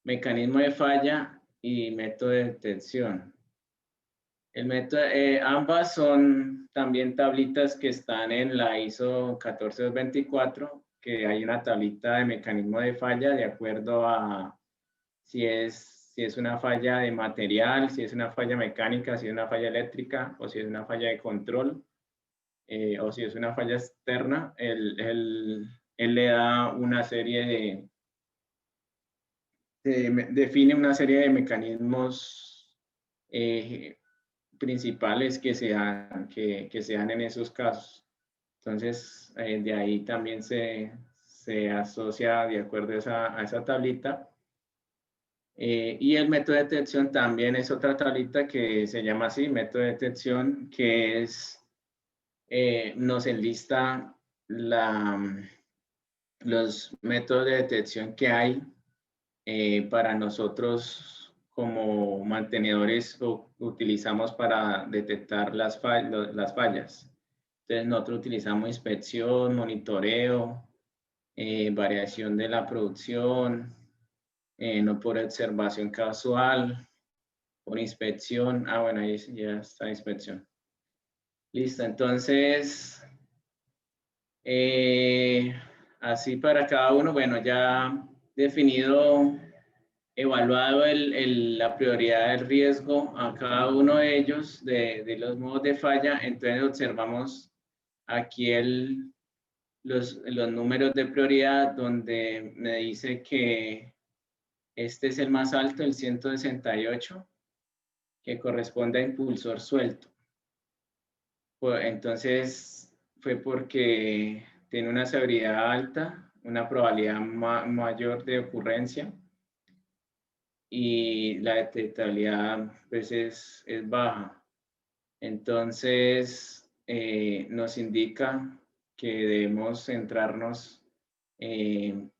mecanismo de falla y método de detección. Ambas son también tablitas que están en la ISO 14224, que hay una tablita de mecanismo de falla de acuerdo a si es una falla de material, si es una falla mecánica, si es una falla eléctrica, o si es una falla de control, o si es una falla externa. Él le da una serie define una serie de mecanismos principales que se dan en esos casos. Entonces, de ahí también se asocia de acuerdo a esa tablita. Y el método de detección también es otra tablita que se llama así, método de detección, que nos enlista los métodos de detección que hay para nosotros como mantenedores, utilizamos para detectar las fallas. Entonces nosotros utilizamos inspección, monitoreo, variación de la producción, no por observación casual, por inspección. Bueno, ahí ya está inspección. Listo, entonces, así para cada uno, bueno, ya definido, evaluado la prioridad del riesgo a cada uno de ellos, de los modos de falla. Entonces observamos aquí los números de prioridad, donde me dice que este es el más alto, el 168, que corresponde a impulsor suelto. Entonces fue porque tiene una severidad alta, una probabilidad mayor de ocurrencia, y la detectabilidad pues es baja. Entonces, nos indica que debemos centrarnos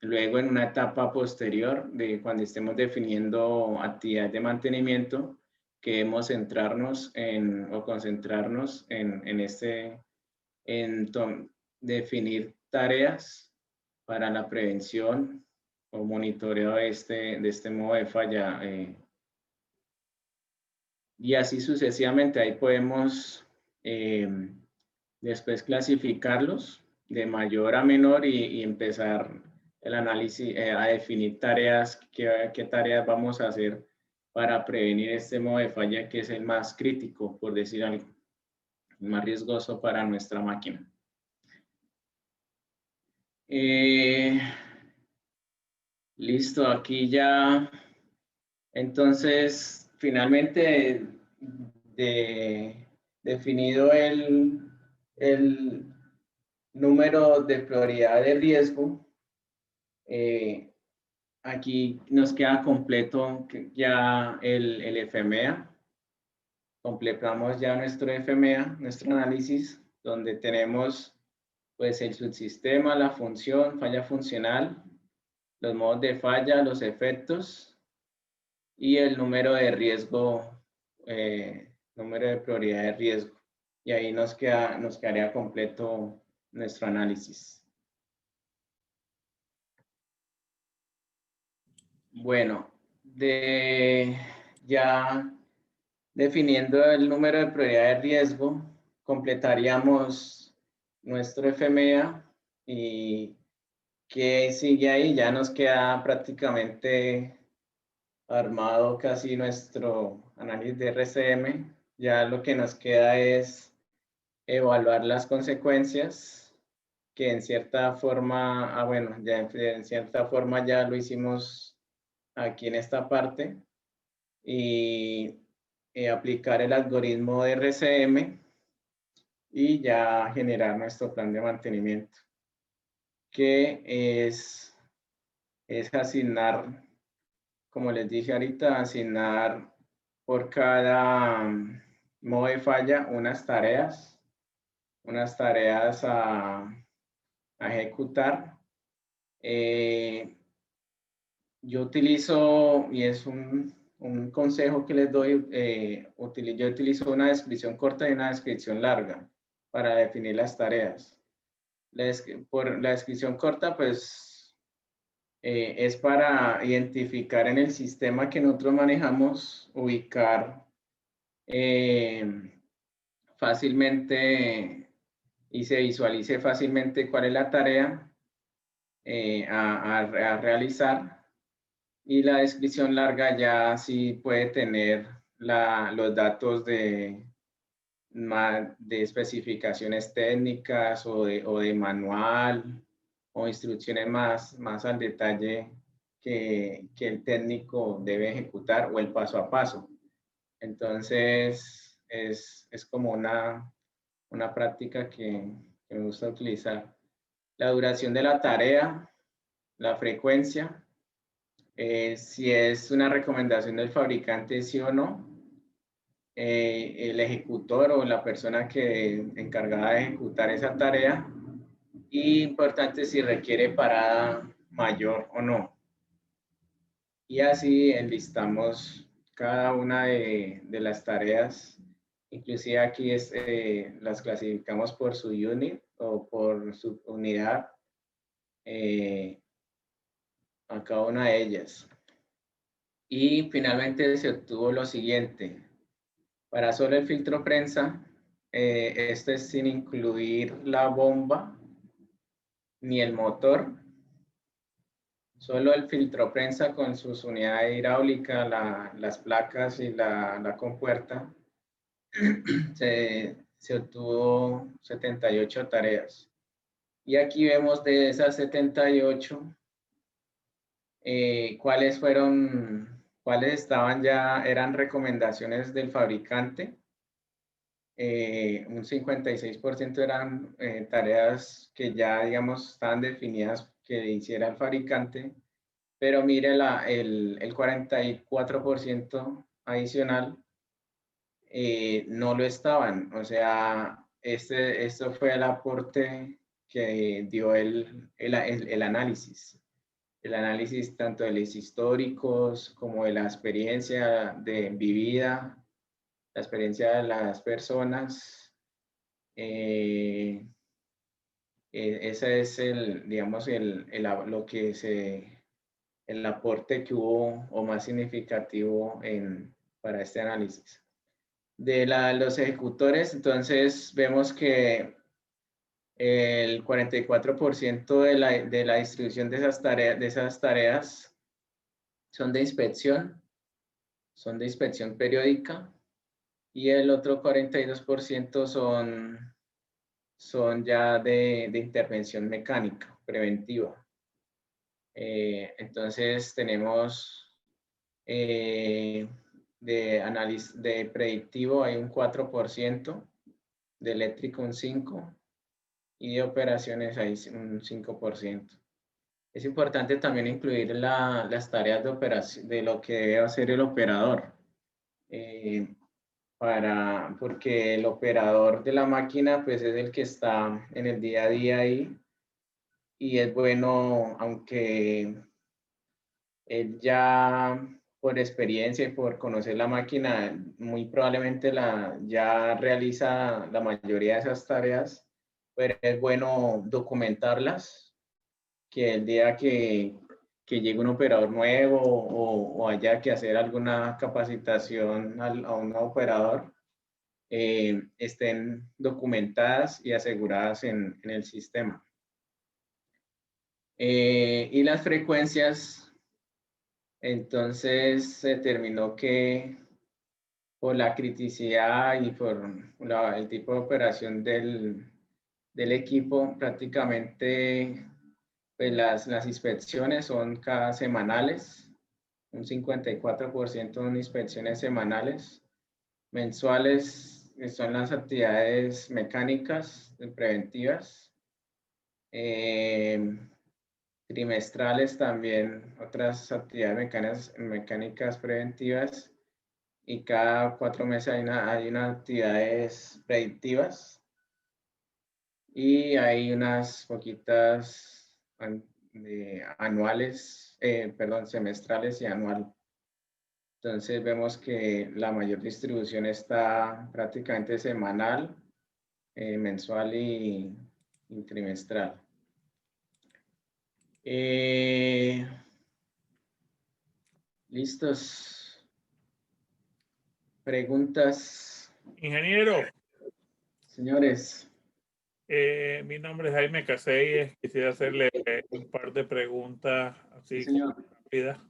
luego en una etapa posterior de cuando estemos definiendo actividades de mantenimiento, que debemos centrarnos o concentrarnos en definir tareas para la prevención o monitoreo de este modo de falla. Y así sucesivamente, ahí podemos después clasificarlos de mayor a menor y empezar el análisis a definir tareas, qué tareas vamos a hacer para prevenir este modo de falla que es el más crítico, por decir algo, el más riesgoso para nuestra máquina. Listo, aquí ya, entonces, finalmente definido el número de prioridad de riesgo, aquí nos queda completo ya el FMEA. Completamos ya nuestro FMEA, nuestro análisis, donde tenemos pues el subsistema, la función, falla funcional, los modos de falla, los efectos y el número de riesgo, número de prioridad de riesgo. Y ahí nos quedaría completo nuestro análisis. Bueno, ya definiendo el número de prioridad de riesgo, completaríamos nuestro FMEA y que sigue ahí, ya nos queda prácticamente armado casi nuestro análisis de RCM. Ya lo que nos queda es evaluar las consecuencias, que en cierta forma, bueno, ya en cierta forma ya lo hicimos aquí en esta parte, y aplicar el algoritmo de RCM y ya generar nuestro plan de mantenimiento, que es asignar, como les dije ahorita, asignar por cada modo de falla unas tareas a ejecutar. Yo utilizo, y es un consejo que les doy, yo utilizo una descripción corta y una descripción larga para definir las tareas. Por la descripción corta, pues, es para identificar en el sistema que nosotros manejamos, ubicar fácilmente y se visualice fácilmente cuál es la tarea a realizar. Y la descripción larga ya sí puede tener los datos de especificaciones técnicas o de manual o instrucciones más al detalle que el técnico debe ejecutar o el paso a paso. Entonces, es como una práctica que me gusta utilizar. La duración de la tarea, la frecuencia, si es una recomendación del fabricante, sí o no, el ejecutor o la persona encargada de ejecutar esa tarea, y importante si requiere parada mayor o no. Y así enlistamos cada una de las tareas, inclusive aquí las clasificamos por su unit o por su unidad, a cada una de ellas. Y finalmente se obtuvo lo siguiente. Para solo el filtro prensa, este es sin incluir la bomba ni el motor. Solo el filtro prensa con sus unidades hidráulicas, las placas y la compuerta, se obtuvo 78 tareas. Y aquí vemos de esas 78, cuáles eran recomendaciones del fabricante. Un 56% eran tareas que ya, digamos, estaban definidas que hiciera el fabricante, pero mire el 44% adicional no lo estaban. O sea, esto fue el aporte que dio el análisis. El análisis tanto de los históricos como de la experiencia de vivida, la experiencia de las personas. Ese es digamos, el aporte que hubo o más significativo para este análisis. De los ejecutores, entonces vemos que el 44% de la distribución de esas tareas son de inspección periódica, y el otro 42% son ya de intervención mecánica, preventiva. Entonces tenemos de análisis de predictivo hay un 4%, de eléctrico un 5%, y de operaciones hay un 5%. Es importante también incluir las tareas de operación, de lo que debe hacer el operador, porque el operador de la máquina pues es el que está en el día a día ahí, y es bueno, aunque él ya por experiencia y por conocer la máquina, muy probablemente ya realiza la mayoría de esas tareas, pero es bueno documentarlas, que el día que llegue un operador nuevo o haya que hacer alguna capacitación a un operador, estén documentadas y aseguradas en el sistema. Y las frecuencias, entonces se determinó que por la criticidad y por el tipo de operación del equipo, prácticamente pues las inspecciones son cada semanales, un 54% son inspecciones semanales. Mensuales son las actividades mecánicas preventivas. Trimestrales también otras actividades mecánicas preventivas, y cada 4 meses hay unas actividades predictivas, y hay unas poquitas semestrales y anual. Entonces vemos que la mayor distribución está prácticamente semanal, mensual y trimestral. ¿Listos? ¿Preguntas? Ingeniero. Señores. Mi nombre es Jaime Casey. Quisiera hacerle un par de preguntas así, Sí, señor. rápidas.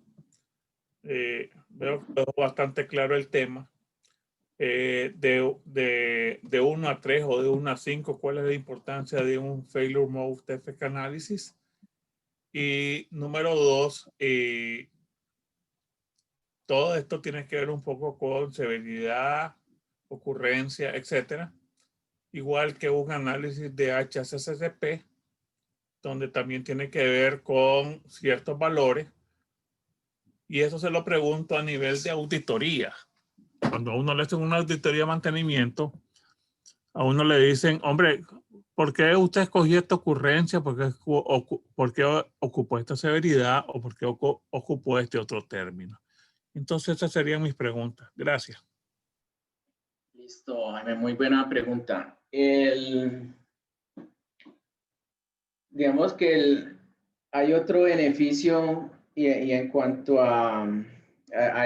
Veo que quedó bastante claro el tema. De 1 a 3 o de 1 a 5, ¿cuál es la importancia de un Failure Mode Defect Analysis? Y número 2, todo esto tiene que ver un poco con severidad, ocurrencia, etcétera. Igual que un análisis de HACCP, donde también tiene que ver con ciertos valores. Y eso se lo pregunto a nivel de auditoría. Cuando a uno le hacen una auditoría de mantenimiento, a uno le dicen, hombre, ¿por qué usted escogió esta ocurrencia? ¿Por qué ocupó esta severidad? ¿O por qué ocupó este otro término? Entonces, esas serían mis preguntas. Gracias. Listo, Jaime, muy buena pregunta. Digamos que hay otro beneficio y en cuanto a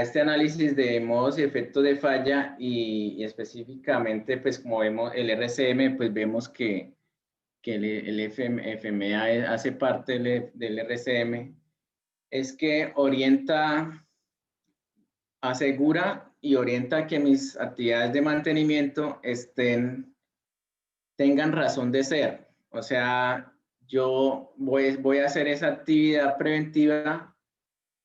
este análisis de modos y efectos de falla, y específicamente, pues como vemos el RCM, pues vemos que el FMEA hace parte del RCM, es que asegura y orienta que mis actividades de mantenimiento tengan razón de ser. O sea, yo voy a hacer esa actividad preventiva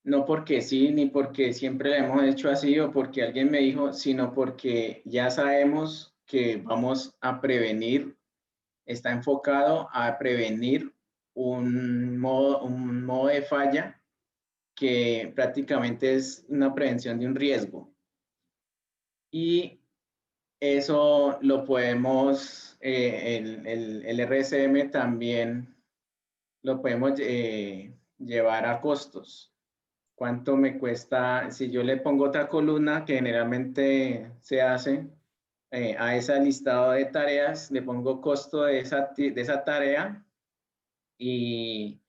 no porque sí, ni porque siempre la hemos hecho así o porque alguien me dijo, sino porque ya sabemos que vamos a prevenir, está enfocado a prevenir un modo de falla que prácticamente es una prevención de un riesgo. Y eso lo podemos, el RCM también lo podemos llevar a costos. ¿Cuánto me cuesta? Si yo le pongo otra columna que generalmente se hace a ese listado de tareas, le pongo costo de esa tarea y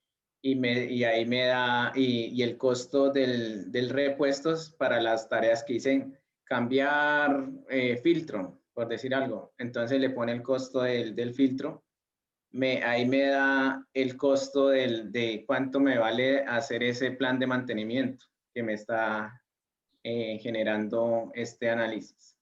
ahí me da, y el costo del repuestos para las tareas que hice, cambiar filtro, por decir algo. Entonces le pone el costo del filtro. Ahí me da el costo de cuánto me vale hacer ese plan de mantenimiento que me está generando este análisis.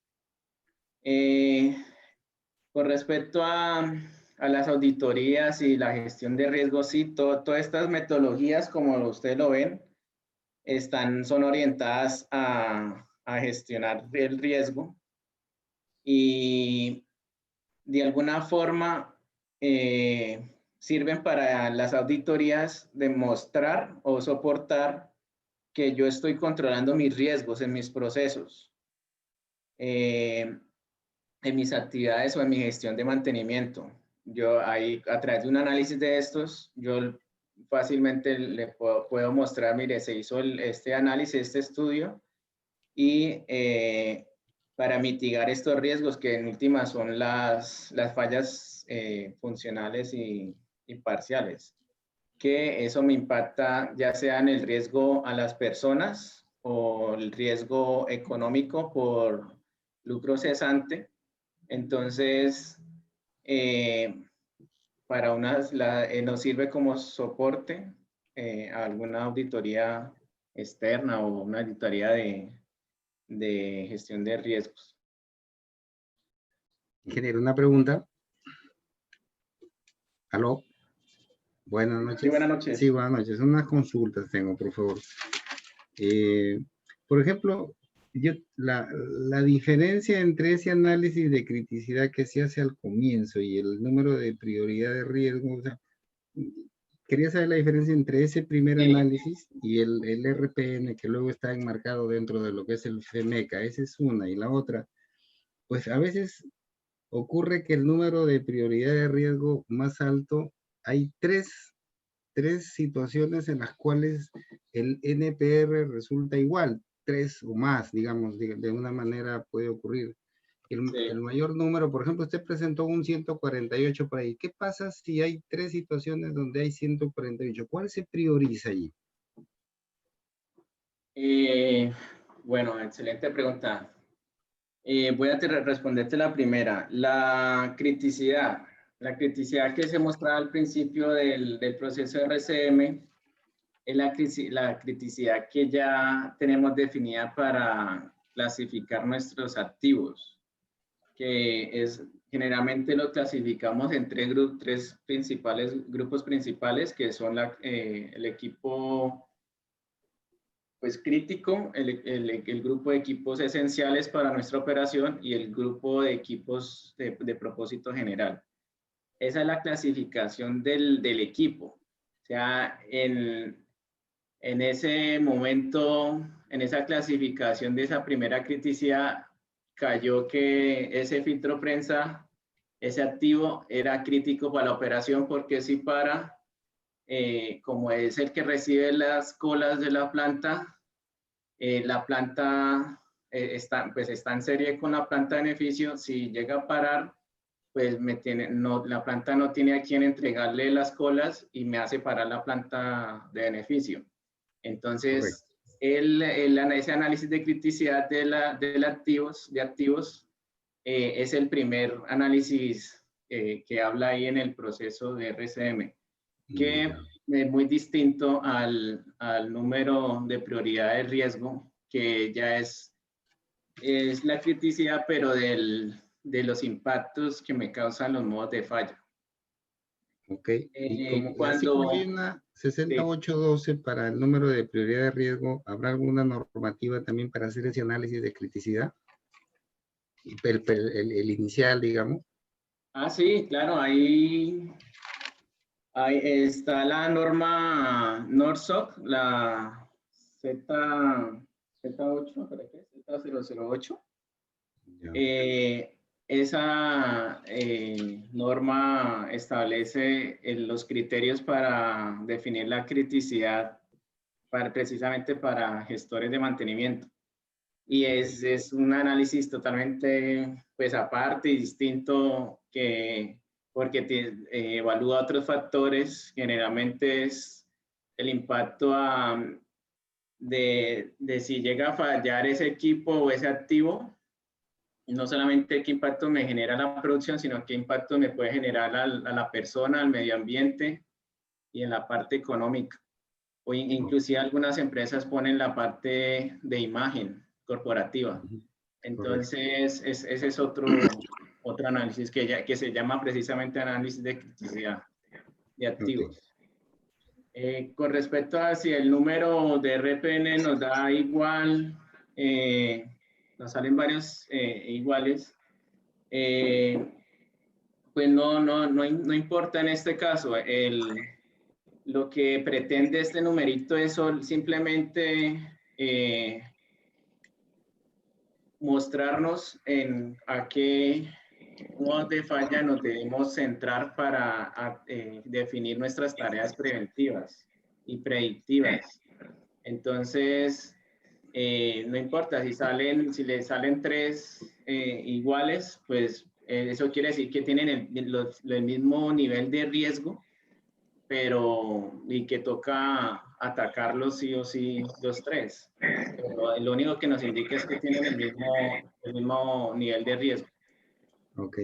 Con respecto a las auditorías y la gestión de riesgos, sí, todas estas metodologías, como ustedes lo ven, son orientadas a gestionar el riesgo y de alguna forma sirven para las auditorías demostrar o soportar que yo estoy controlando mis riesgos en mis procesos, en mis actividades o en mi gestión de mantenimiento. Yo ahí, a través de un análisis de estos, yo fácilmente le puedo mostrar, mire, se hizo este análisis, este estudio, y para mitigar estos riesgos que en última son las fallas funcionales y parciales, que eso me impacta ya sea en el riesgo a las personas o el riesgo económico por lucro cesante. Entonces, para nos sirve como soporte a alguna auditoría externa o una auditoría de gestión de riesgos. Ingeniero, una pregunta. ¿Aló? Buenas noches. Sí, buenas noches. Sí, buenas noches. Unas consultas tengo, por favor. Por ejemplo, la diferencia entre ese análisis de criticidad que se hace al comienzo y el número de prioridad de riesgo, o sea, quería saber la diferencia entre ese primer análisis y el RPN que luego está enmarcado dentro de lo que es el FEMECA. Esa es una. Y la otra, pues a veces ocurre que el número de prioridad de riesgo más alto, hay tres situaciones en las cuales el NPR resulta igual, 3 o más, digamos, de una manera puede ocurrir. El mayor número, por ejemplo, usted presentó un 148 por ahí. ¿Qué pasa si hay 3 situaciones donde hay 148? ¿Cuál se prioriza allí? Bueno, excelente pregunta. Voy a responderte la primera. La criticidad que se mostraba al principio del proceso de RCM es la criticidad que ya tenemos definida para clasificar nuestros activos, que es generalmente lo clasificamos en tres grupos principales, que son el equipo pues crítico, el grupo de equipos esenciales para nuestra operación y el grupo de equipos de propósito general. Esa es la clasificación del equipo. O sea, en ese momento, en esa clasificación de esa primera criticidad, cayó que ese filtro prensa, ese activo, era crítico para la operación porque si para, como es el que recibe las colas de la planta está en serie con la planta de beneficio. Si llega a parar, pues la planta no tiene a quién entregarle las colas y me hace parar la planta de beneficio. Entonces, ese análisis de criticidad de activos es el primer análisis que habla ahí en el proceso de RCM, que es muy distinto al número de prioridad de riesgo, que ya es la criticidad, pero de los impactos que me causan los modos de falla. Ok, y así como hay una 6812 para el número de prioridad de riesgo, ¿habrá alguna normativa también para hacer ese análisis de criticidad? El inicial, digamos. Ah, sí, claro, ahí está la norma NORSOC, la Z8, ¿para qué? Z008. esa norma establece los criterios para definir la criticidad precisamente para gestores de mantenimiento. Y es un análisis totalmente pues aparte y distinto porque evalúa otros factores. Generalmente es el impacto de si llega a fallar ese equipo o ese activo. No solamente qué impacto me genera la producción, sino qué impacto me puede generar a la persona, al medio ambiente y en la parte económica. O inclusive algunas empresas ponen la parte de imagen corporativa. Entonces, ese es otro análisis que se llama precisamente análisis de criticidad de activos. Con respecto a si el número de RPN nos da igual, nos salen varios iguales, pues no importa en este caso. Lo que pretende este numerito es simplemente mostrarnos en a qué modos de falla nos debemos centrar para definir nuestras tareas preventivas y predictivas. Entonces, no importa si le salen 3 iguales, pues eso quiere decir que tienen el mismo nivel de riesgo, y que toca atacarlos sí o sí los 3. Pero lo único que nos indica es que tienen el mismo nivel de riesgo. Ok.